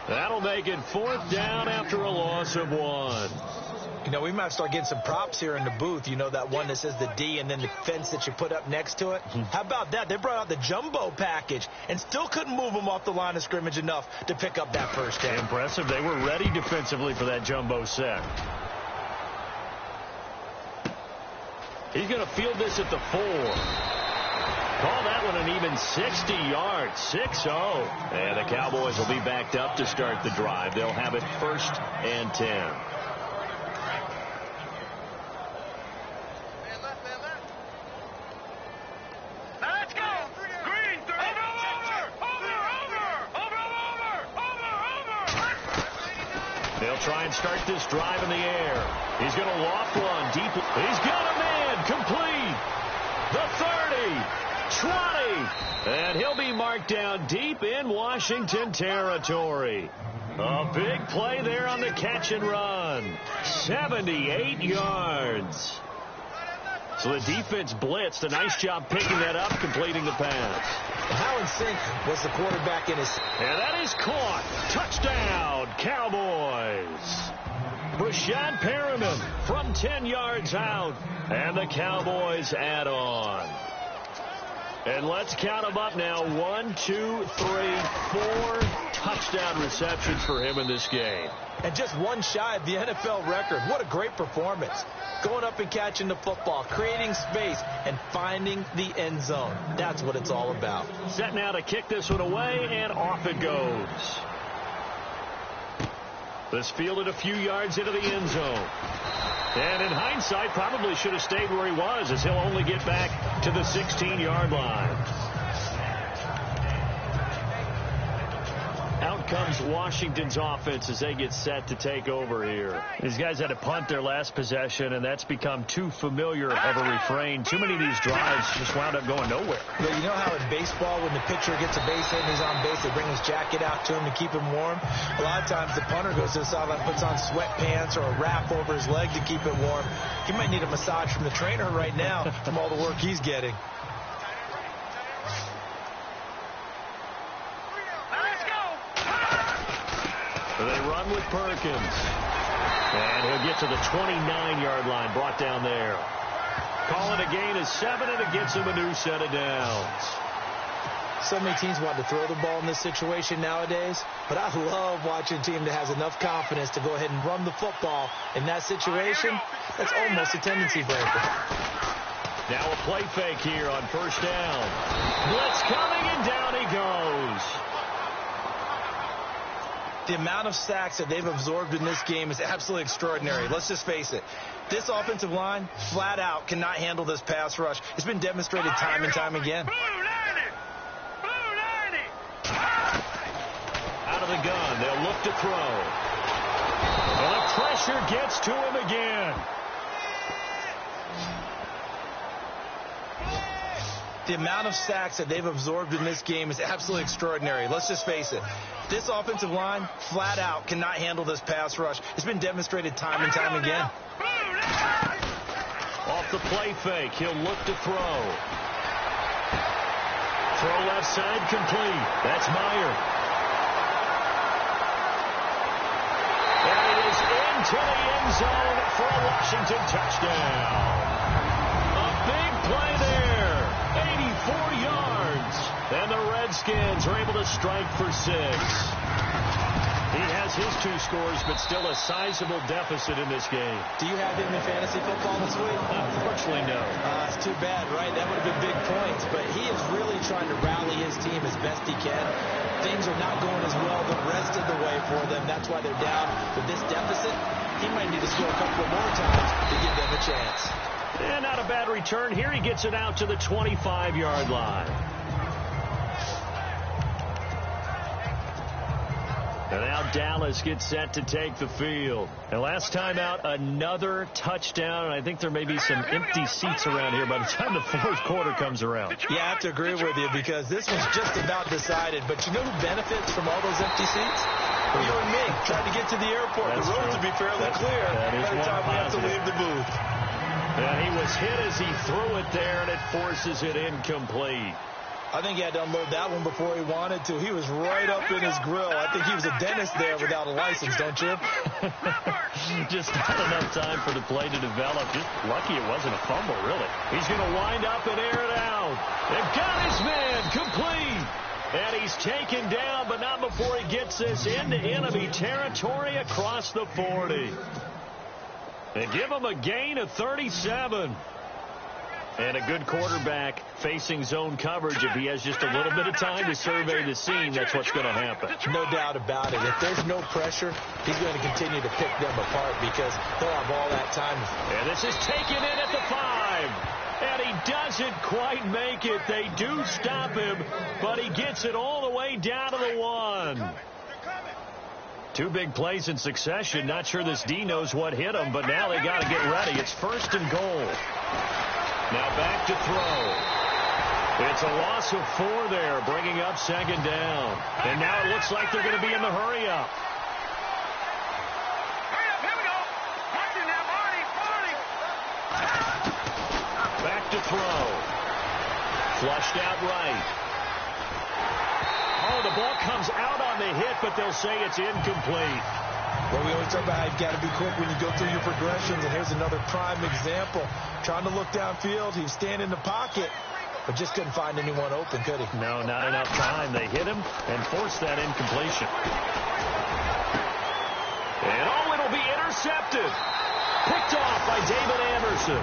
That'll make it 4th down after a loss of 1. You know, we might start getting some props here in the booth. You know, that one that says the D and then the fence that you put up next to it? How about that? They brought out the jumbo package and still couldn't move them off the line of scrimmage enough to pick up that first down. Impressive. They were ready defensively for that jumbo set. He's going to field this at the 4. Call that one an even 60 yards, 6-0. And the Cowboys will be backed up to start the drive. They'll have it 1st and 10. They'll try and start this drive in the air. He's going to loft one deep. He's got a man complete. The 30, 20, and he'll be marked down deep in Washington territory. A big play there on the catch and run. 78 yards. So the defense blitzed. A nice job picking that up, completing the pass. How in sync was the quarterback in his... And that is caught. Touchdown, Cowboys. Brashad Perriman from 10 yards out. And the Cowboys add on. And let's count them up now. 1, 2, 3, 4 touchdown receptions for him in this game. And just one shy of the NFL record. What a great performance. Going up and catching the football, creating space, and finding the end zone. That's what it's all about. Set now to kick this one away, and off it goes. This fielded a few yards into the end zone. And in hindsight, probably should have stayed where he was, as he'll only get back to the 16-yard line. Out comes Washington's offense as they get set to take over here. These guys had to punt their last possession, and that's become too familiar of a refrain. Too many of these drives just wound up going nowhere. But you know how in baseball, when the pitcher gets a base hit and he's on base, they bring his jacket out to him to keep him warm? A lot of times the punter goes to the sideline, puts on sweatpants or a wrap over his leg to keep it warm. He might need a massage from the trainer right now from all the work he's getting. They run with Perkins. And he'll get to the 29-yard line, brought down there. Calling a gain of 7, and it gets him a new set of downs. So many teams want to throw the ball in this situation nowadays, but I love watching a team that has enough confidence to go ahead and run the football in that situation. That's almost a tendency breaker. Now a play fake here on first down. Blitz coming, and down he goes. The amount of sacks that they've absorbed in this game is absolutely extraordinary. Let's just face it. This offensive line, flat out, cannot handle this pass rush. It's been demonstrated time and time again. Out of the gun, they'll look to throw. And the pressure gets to him again. The amount of sacks that they've absorbed in this game is absolutely extraordinary. Let's just face it. This offensive line, flat out, cannot handle this pass rush. It's been demonstrated time and time again. Off the play fake, he'll look to throw. Throw left side complete. That's Meyer. And it is into the end zone for a Washington touchdown. A big play there. 84 yards. And the Redskins are able to strike for 6. He has his 2 scores, but still a sizable deficit in this game. Do you have him in fantasy football this week? Unfortunately, no. It's too bad, right? That would have been big points. But he is really trying to rally his team as best he can. Things are not going as well the rest of the way for them. That's why they're down with this deficit. He might need to score a couple more times to give them a chance. And not a bad return here. He gets it out to the 25-yard line. And now Dallas gets set to take the field. And last time out, another touchdown. And I think there may be some empty seats around here by the time the fourth quarter comes around. Yeah, I have to agree with you because this one's just about decided. But you know who benefits from all those empty seats? You and me, trying to get to the airport. That's the roads will be fairly clear by the time we have to leave the booth. And he was hit as he threw it there, and it forces it incomplete. I think he had to unload that one before he wanted to. He was right up in his grill. I think he was a dentist there without a license, don't you? Just not enough time for the play to develop. Just lucky it wasn't a fumble, really. He's going to wind up and air it out. They've got his man complete. And he's taken down, but not before he gets this into enemy territory across the 40. They give him a gain of 37. And a good quarterback facing zone coverage. If he has just a little bit of time to survey the scene, that's what's going to happen. No doubt about it. If there's no pressure, he's going to continue to pick them apart because they'll have all that time. And this is taken in at the 5. And he doesn't quite make it. They do stop him, but he gets it all the way down to the 1. Two big plays in succession. Not sure this D knows what hit him, but now they got to get ready. It's 1st and goal. Now back to throw. It's a loss of 4 there, bringing up 2nd down. And now it looks like they're going to be in the hurry-up. Here we go. Watching now, Marty. Back to throw. Flushed out right. Oh, the ball comes out on the hit, but they'll say it's incomplete. Well, we always talk about how you've got to be quick when you go through your progressions, and here's another prime example. Trying to look downfield, he was standing in the pocket, but just couldn't find anyone open, could he? No, not enough time. They hit him and forced that incompletion. And oh, it'll be intercepted. Picked off by David Anderson.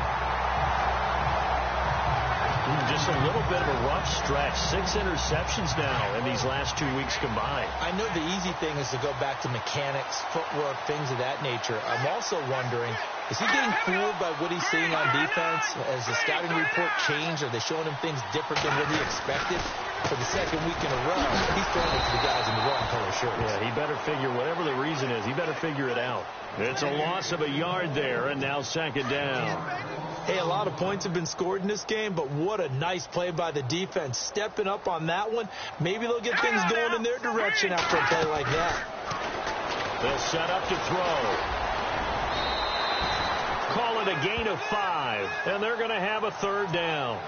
Just a little bit of a rough stretch. 6 interceptions now in these last 2 weeks combined. I know the easy thing is to go back to mechanics, footwork, things of that nature. I'm also wondering, is he getting fooled by what he's seeing on defense? Has the scouting report changed? Are they showing him things different than what he expected? For the 2nd week in a row, he's throwing it to the guys in the wrong color shirts. Yeah, he better figure, whatever the reason is, he better figure it out. It's a loss of a yard there, and now 2nd down. Hey, a lot of points have been scored in this game, but what a nice play by the defense. Stepping up on that one. Maybe they'll get things going in their direction after a play like that. They'll set up to throw. Call it a gain of 5, and they're going to have a 3rd down.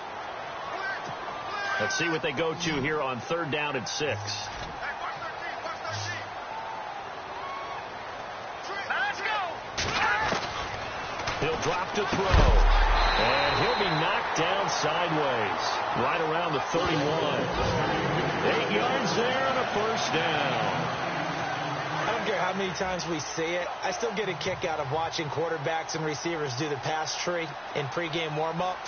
Let's see what they go to here on 3rd down and 6. Let's go. He'll drop to throw. And he'll be knocked down sideways. Right around the 31. 8 yards there and a 1st down. I don't care how many times we see it. I still get a kick out of watching quarterbacks and receivers do the pass tree in pregame warm-up.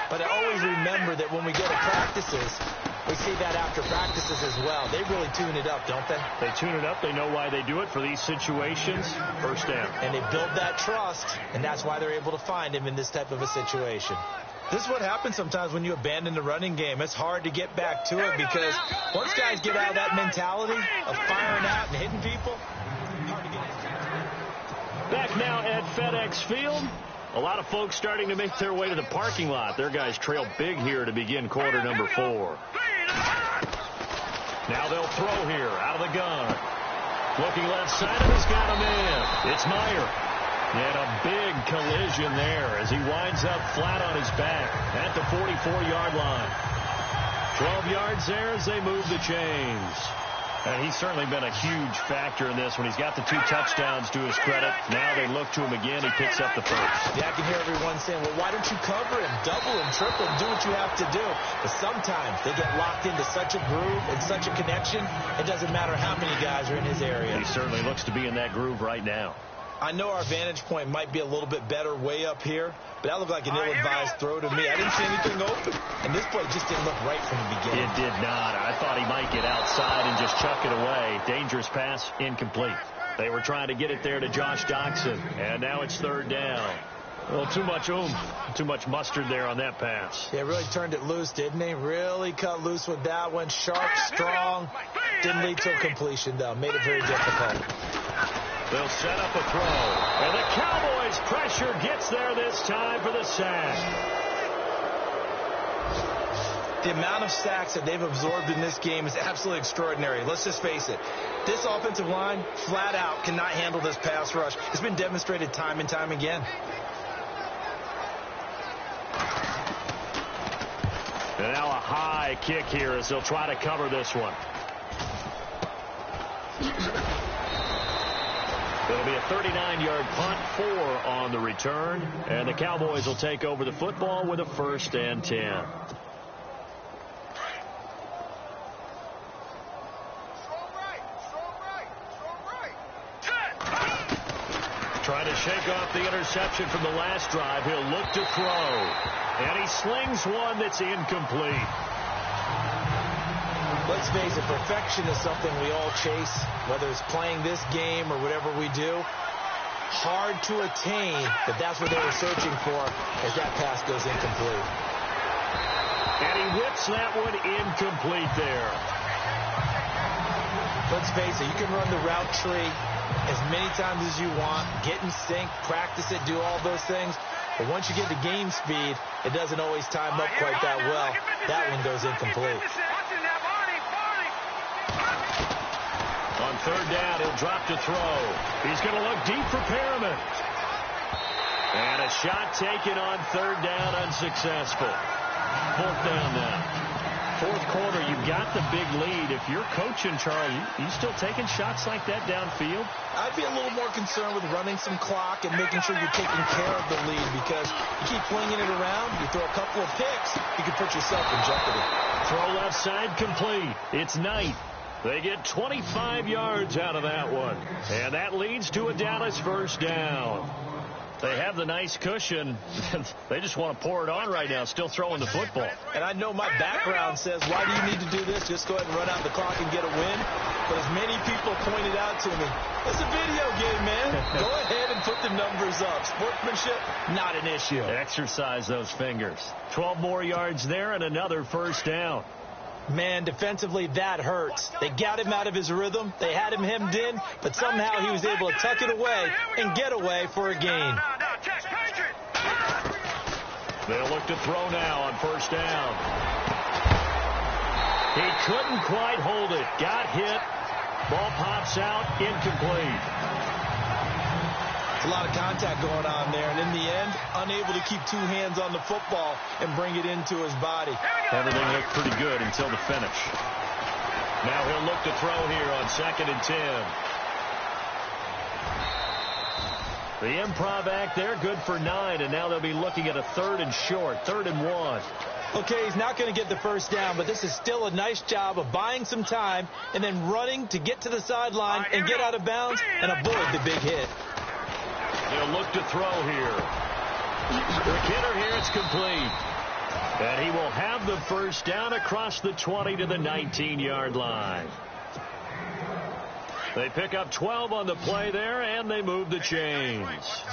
But I always remember that when we go to practices, we see that after practices as well. They really tune it up, don't they? They tune it up. They know why they do it for these situations. 1st down. And they build that trust, and that's why they're able to find him in this type of a situation. This is what happens sometimes when you abandon the running game. It's hard to get back to it because once guys get out of that mentality of firing out and hitting people, hard to get into. Back now at FedEx Field. A lot of folks starting to make their way to the parking lot. Their guys trail big here to begin quarter number 4. Now they'll throw here out of the gun. Looking left side of his got him in. It's Meyer. And a big collision there as he winds up flat on his back at the 44-yard line. 12 yards there as they move the chains. And he's certainly been a huge factor in this when he's got the 2 touchdowns to his credit. Now they look to him again. He picks up the 1st. Yeah, I can hear everyone saying, well, why don't you cover him, double him, triple him, do what you have to do. But sometimes they get locked into such a groove and such a connection, it doesn't matter how many guys are in his area. He certainly looks to be in that groove right now. I know our vantage point might be a little bit better way up here, but that looked like an ill-advised throw to me. I didn't see anything open, and this play just didn't look right from the beginning. It did not. I thought he might get outside and just chuck it away. Dangerous pass, incomplete. They were trying to get it there to Josh Doxson, and now it's 3rd down. Well, too much mustard there on that pass. Yeah, really turned it loose, didn't he? Really cut loose with that one. Sharp, strong. Didn't lead to a completion, though. Made it very difficult. They'll set up a throw. And the Cowboys' pressure gets there this time for the sack. The amount of sacks that they've absorbed in this game is absolutely extraordinary. Let's just face it. This offensive line, flat out, cannot handle this pass rush. It's been demonstrated time and time again. And now a high kick here as they'll try to cover this one. It'll be a 39-yard punt, 4 on the return. And the Cowboys will take over the football with a 1st and 10. Trying to shake off the interception from the last drive. He'll look to throw. And he slings one that's incomplete. Let's face it, perfection is something we all chase, whether it's playing this game or whatever we do. Hard to attain, but that's what they were searching for as that pass goes incomplete. And he whips that one incomplete there. Let's face it, you can run the route tree as many times as you want, get in sync, practice it, do all those things. But once you get to game speed, it doesn't always time up quite that well. That one goes incomplete. On third down, he'll drop to throw. He's going to look deep for Perriman. And a shot taken on third down, unsuccessful. Fourth down now. Fourth quarter, you've got the big lead. If you're coaching, Charlie, you still taking shots like that downfield? I'd be a little more concerned with running some clock and making sure you're taking care of the lead, because you keep flinging it around, you throw a couple of picks, you can put yourself in jeopardy. Throw left side complete. It's Knight. They get 25 yards out of that one. And that leads to a Dallas first down. They have the nice cushion. They just want to pour it on right now, still throwing the football. And I know my background says, why do you need to do this? Just go ahead and run out the clock and get a win. But as many people pointed out to me, it's a video game, man. Go ahead and put the numbers up. Sportsmanship, not an issue. Exercise those fingers. 12 more yards there and another first down. Man, defensively, that hurts. They got him out of his rhythm. They had him hemmed in, but somehow he was able to tuck it away and get away for a gain. They'll look to throw now on first down. He couldn't quite hold it. Got hit. Ball pops out. Incomplete. It's a lot of contact going on there, and in the end, unable to keep two hands on the football and bring it into his body. Everything looked pretty good until the finish. Now he'll look to throw here on 2nd and 10. The improv act there, good for 9, and now they'll be looking at a 3rd and short, 3rd and 1. Okay, he's not going to get the first down, but this is still a nice job of buying some time and then running to get to the sideline and get out of bounds and avoid the big hit. He'll look to throw here. The kidder here, it's complete. And he will have the first down across the 20 to the 19-yard line. They pick up 12 on the play there, and they move the chains.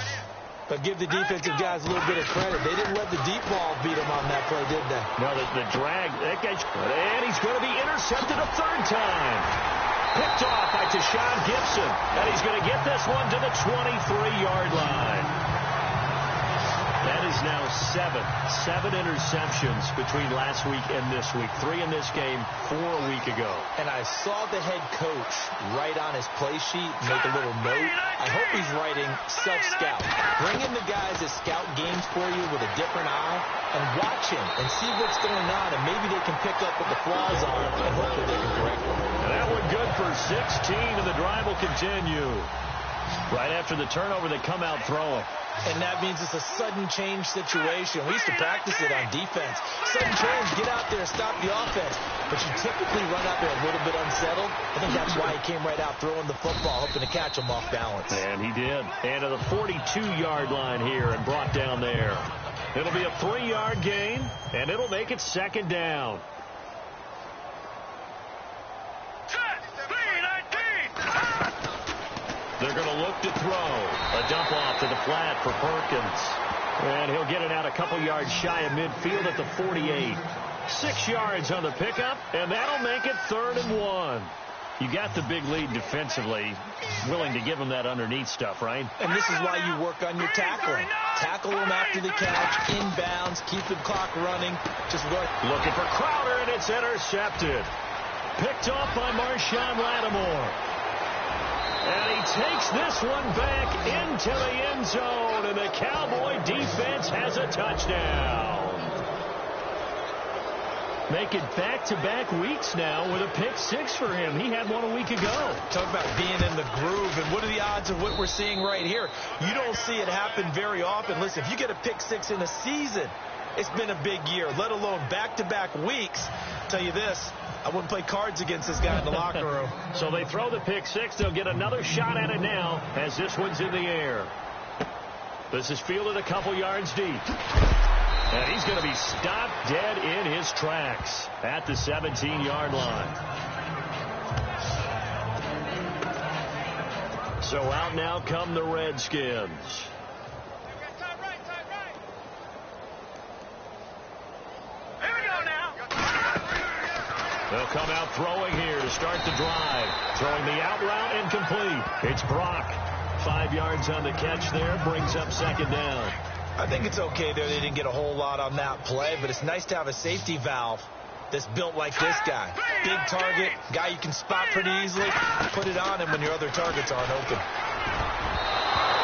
But give the defensive guys a little bit of credit. They didn't let the deep ball beat them on that play, did they? No, the drag. That guy's, and he's going to be intercepted a 3rd time. Picked off by Tashawn Gibson. And he's going to get this one to the 23-yard line. That is now 7 interceptions between last week and this week. 3 in this game, 4 a week ago. And I saw the head coach write on his play sheet, make a little note. I hope he's writing self-scout. Bring in the guys that scout games for you with a different eye and watch him and see what's going on, and maybe they can pick up what the flaws are and hopefully they can correct them. And that one good for 16, and the drive will continue. Right after the turnover, they come out throwing. And that means it's a sudden change situation. We used to practice it on defense. Sudden change, get out there, stop the offense. But you typically run out there a little bit unsettled. I think that's why he came right out throwing the football, hoping to catch him off balance. And he did. And to the 42-yard line here and brought down there. It'll be a 3-yard gain, and it'll make it 2nd down. They're going to look to throw. A dump off to the flat for Perkins. And he'll get it out a couple yards shy of midfield at the 48. 6 yards on the pickup, and that'll make it 3rd and 1. You got the big lead defensively, willing to give him that underneath stuff, right? And this is why you work on your tackling. Tackle him after the catch, inbounds, keep the clock running. Just work. Looking for Crowder, and it's intercepted. Picked off by Marshawn Lattimore. And he takes this one back into the end zone, and the Cowboy defense has a touchdown. Making back-to-back weeks now with a pick-6 for him. He had one a week ago. Talk about being in the groove, and what are the odds of what we're seeing right here? You don't see it happen very often. Listen, if you get a pick-6 in a season, it's been a big year, let alone back-to-back weeks. I'll tell you this, I wouldn't play cards against this guy in the locker room. So they throw the pick-6. They'll get another shot at it now as this one's in the air. This is fielded a couple yards deep. And he's going to be stopped dead in his tracks at the 17-yard line. So out now come the Redskins. They'll come out throwing here to start the drive. Throwing the out route incomplete. It's Brock. 5 yards on the catch there. Brings up second down. I think it's okay there. They didn't get a whole lot on that play, but it's nice to have a safety valve that's built like this guy. Big target, guy you can spot pretty easily. Put it on him when your other targets aren't open.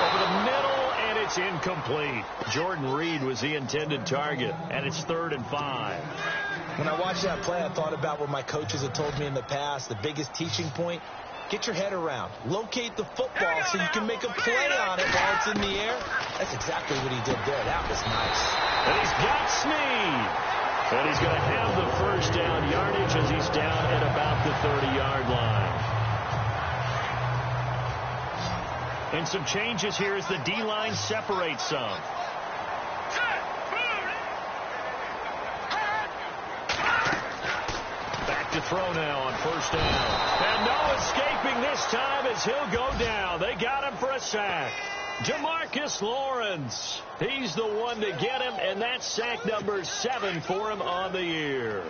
Over the middle, and it's incomplete. Jordan Reed was the intended target, and it's 3rd and 5. When I watched that play, I thought about what my coaches had told me in the past. The biggest teaching point, get your head around. Locate the football so you can make a play on it while it's in the air. That's exactly what he did there. That was nice. And he's got Snead. And he's going to have the first down yardage as he's down at about the 30-yard line. And some changes here as the D-line separates some. Back to throw now on first down. And no escaping this time as he'll go down. They got him for a sack. Jamarcus Lawrence. He's the one to get him, and that's sack number 7 for him on the year.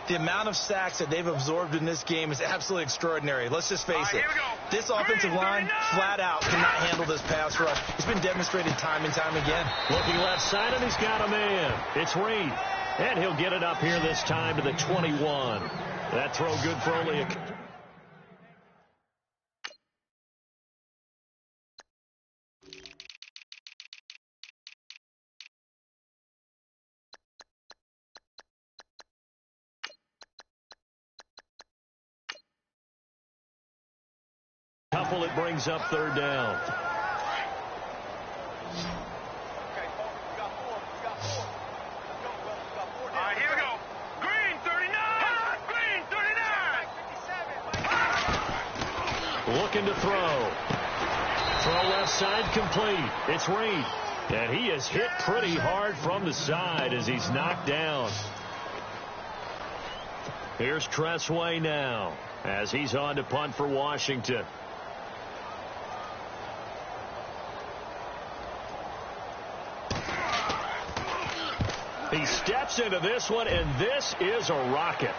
The amount of sacks that they've absorbed in this game is absolutely extraordinary. Let's just face it. This offensive line, flat out, cannot handle this pass rush. It's been demonstrated time and time again. Looking left side, and he's got a man. It's Reed. And he'll get it up here this time to the 21. That throw good for only a... couple that brings up 3rd down. Here we go. Green 39. Green 39. Looking to throw. Throw left side complete. It's Reed. And he is hit pretty hard from the side as he's knocked down. Here's Tressway now as he's on to punt for Washington. He steps into this one, and this is a rocket.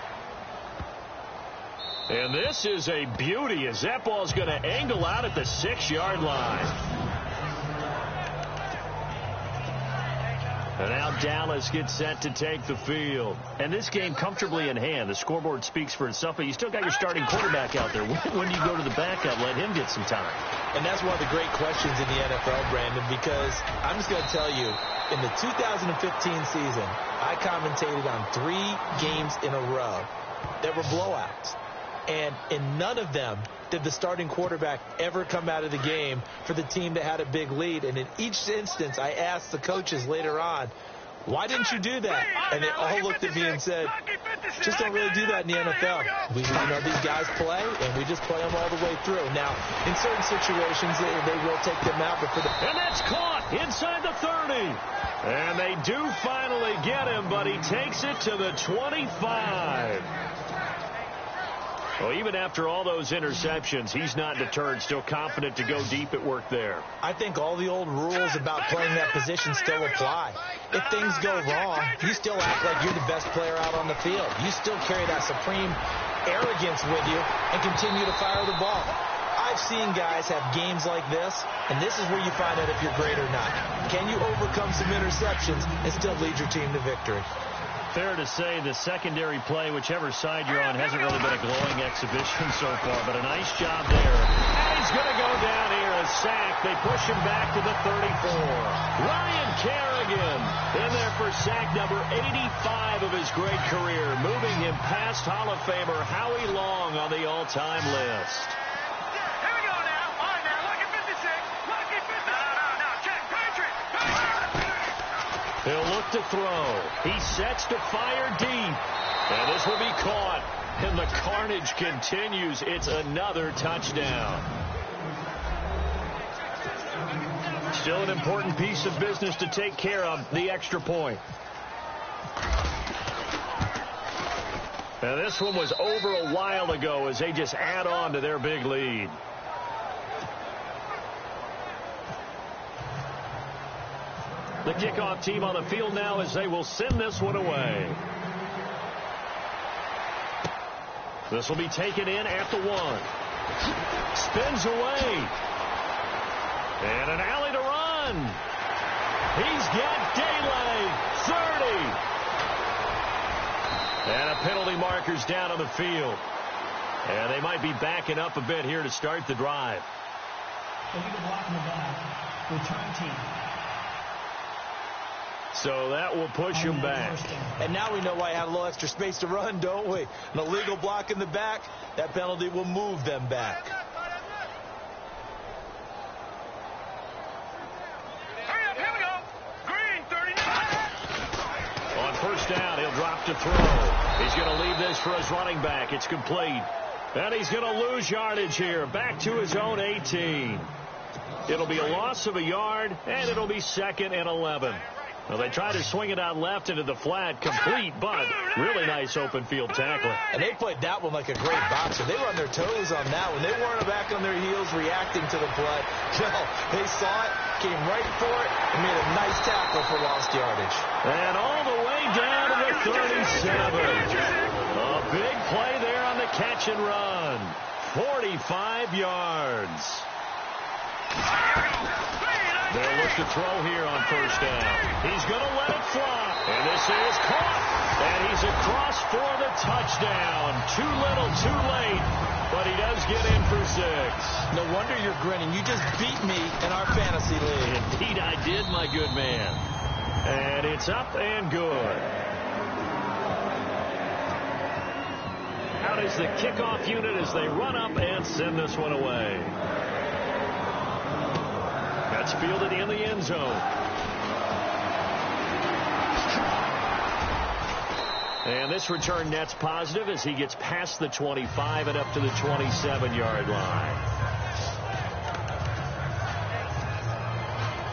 And this is a beauty as that ball's going to angle out at the 6-yard line. And now Dallas gets set to take the field. And this game comfortably in hand. The scoreboard speaks for itself, but you still got your starting quarterback out there. When do you go to the backup? Let him get some time. And that's one of the great questions in the NFL, Brandon, because I'm just going to tell you, in the 2015 season, I commentated on 3 games in a row that were blowouts. And in none of them did the starting quarterback ever come out of the game for the team that had a big lead. And in each instance, I asked the coaches later on, why didn't you do that? And they all looked at me and said, just don't really do that in the NFL. We know these guys play, and we just play them all the way through. Now, in certain situations, they will take them out. But for the and that's caught inside the 30. And they do finally get him, but he takes it to the 25. Well, even after all those interceptions, he's not deterred, still confident to go deep at work there. I think all the old rules about playing that position still apply. If things go wrong, you still act like you're the best player out on the field. You still carry that supreme arrogance with you and continue to fire the ball. I've seen guys have games like this, and this is where you find out if you're great or not. Can you overcome some interceptions and still lead your team to victory? Fair to say the secondary play, whichever side you're on, hasn't really been a glowing exhibition so far, but a nice job there. And he's going to go down here, a sack. They push him back to the 34. Ryan Kerrigan in there for sack number 85 of his great career, moving him past Hall of Famer Howie Long on the all-time list. Here we go now. All right, now, lucky 56. Lucky 56. No, check. Patriot. He'll look to throw. He sets to fire deep. And this will be caught. And the carnage continues. It's another touchdown. Still an important piece of business to take care of, the extra point. Now this one was over a while ago as they just add on to their big lead. The kickoff team on the field now as they will send this one away. This will be taken in at the 1. Spins away. And an alley to run. He's got daylight. 30. And a penalty marker's down on the field. And they might be backing up a bit here to start the drive. Illegal block in the back. Return team. So that will push him back. And now we know why I had a little extra space to run, don't we? An illegal block in the back, that penalty will move them back. Hurry up, here we go. Green, 39. On first down, he'll drop to throw. He's going to leave this for his running back. It's complete. And he's going to lose yardage here. Back to his own 18. It'll be a loss of a yard, and it'll be 2nd and 11. Well, they try to swing it out left into the flat, complete, but really nice open field tackling. And they played that one like a great boxer. They were on their toes on that one. They weren't back on their heels reacting to the play. No, they saw it, came right for it, and made a nice tackle for lost yardage. And all the way down to the 37. A big play there on the catch and run. 45 yards. They'll look to throw here on first down. He's going to let it fly. And this is caught. And he's across for the touchdown. Too little, too late. But he does get in for 6. No wonder you're grinning. You just beat me in our fantasy league. Indeed I did, my good man. And it's up and good. Out is the kickoff unit as they run up and send this one away. That's fielded in the end zone. And this return net's positive as he gets past the 25 and up to the 27-yard line.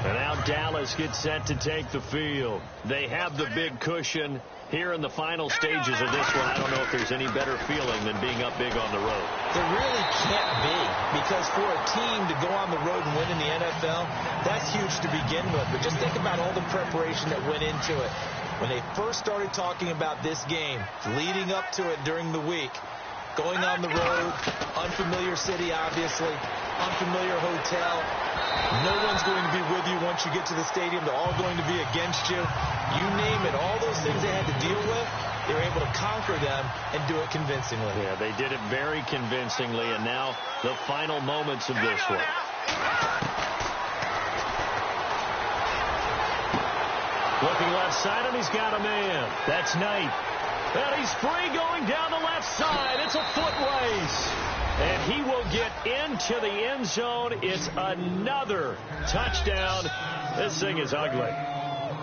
And now Dallas gets set to take the field. They have the big cushion. Here in the final stages of this one, I don't know if there's any better feeling than being up big on the road. There really can't be, because for a team to go on the road and win in the NFL, that's huge to begin with. But just think about all the preparation that went into it. When they first started talking about this game, leading up to it during the week, going on the road, unfamiliar city, obviously, unfamiliar hotel. No one's going to be with you once you get to the stadium. They're all going to be against you. You name it. All those things they had to deal with, they were able to conquer them and do it convincingly. Yeah, they did it very convincingly, and now the final moments of this one. Looking left side, and he's got a man. That's Knight. And he's free going down the left side. It's a foot race. And he will get into the end zone. It's another touchdown. This thing is ugly.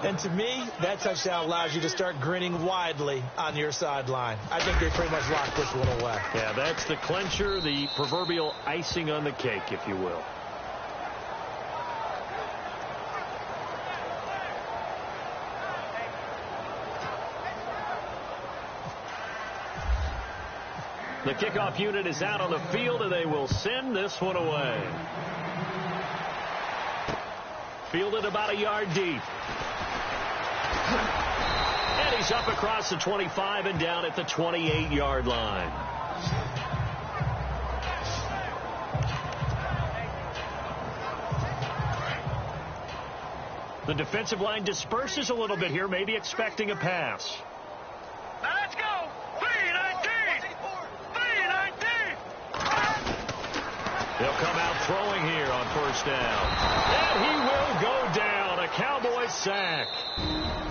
And to me, that touchdown allows you to start grinning widely on your sideline. I think they pretty much locked this one away. Yeah, that's the clincher, the proverbial icing on the cake, if you will. The kickoff unit is out on the field, and they will send this one away. Fielded about a yard deep. And he's up across the 25 and down at the 28-yard line. The defensive line disperses a little bit here, maybe expecting a pass. Now let's go. 319. 319. They'll come out throwing here on first down. And he will go down. A Cowboy sack.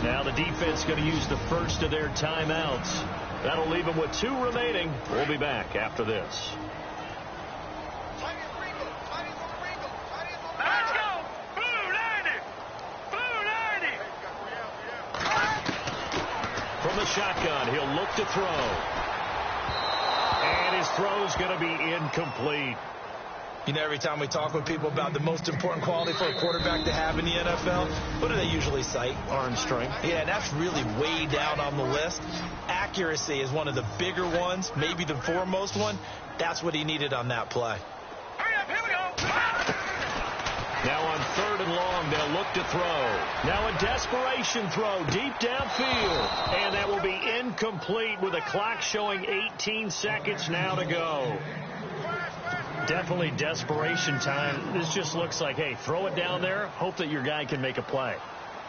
Now the defense going to use the first of their timeouts. That'll leave them with 2 remaining. We'll be back after this. Let's go. Blue 90. Blue 90. From the shotgun, he'll look to throw. And his throw's going to be incomplete. You know, every time we talk with people about the most important quality for a quarterback to have in the NFL, what do they usually cite? Arm strength. Yeah, that's really way down on the list. Accuracy is one of the bigger ones, maybe the foremost one. That's what he needed on that play. Hurry up, here we go. Now on 3rd and long. They'll look to throw. Now a desperation throw deep downfield. And that will be incomplete with the clock showing 18 seconds now to go. Definitely desperation time. This just looks like, hey, throw it down there, hope that your guy can make a play.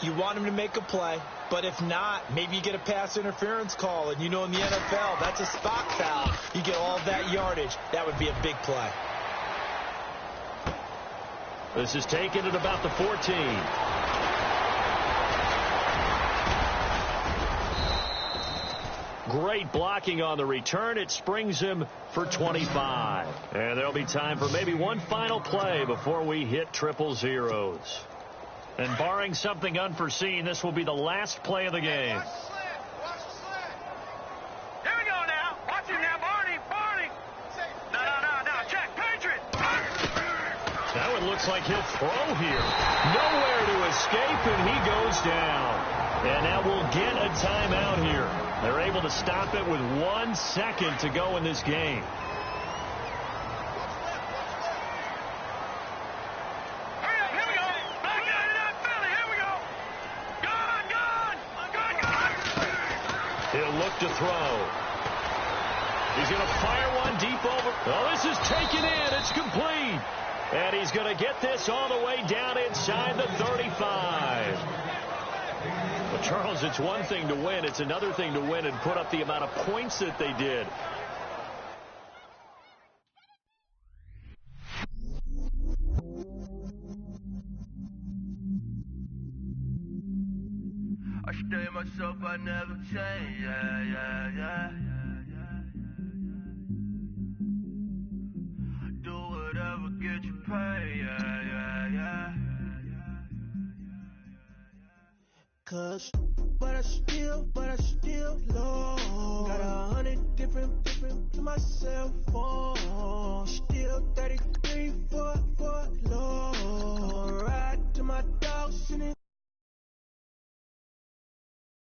You want him to make a play, but if not, maybe you get a pass interference call, and you know in the NFL, that's a spot foul. You get all of that yardage. That would be a big play. This is taken at about the 14. Great blocking on the return. It springs him for 25. And there'll be time for maybe one final play before we hit triple zeros. And barring something unforeseen, this will be the last play of the game. Watch the slip. Watch the slip. Here we go now. Watch him now, Barney. Barney. No. Check. Patriot. Now it looks like he'll throw here. Nowhere to escape, and he goes down. And now we'll get a timeout here. They're able to stop it with 1 second to go in this game. Here we go. Back out of that Philly. Here we go. Gone. He'll look to throw. He's going to fire one deep over. Oh, this is taken in. It's complete. And he's going to get this all the way down inside the 35. Well, Charles, it's one thing to win. It's another thing to win and put up the amount of points that they did. I stay myself, I never change. Yeah. Do whatever, get you paid. Yeah. Cause, but I still low. Got 100 different to my cell phone. Still 33 for low.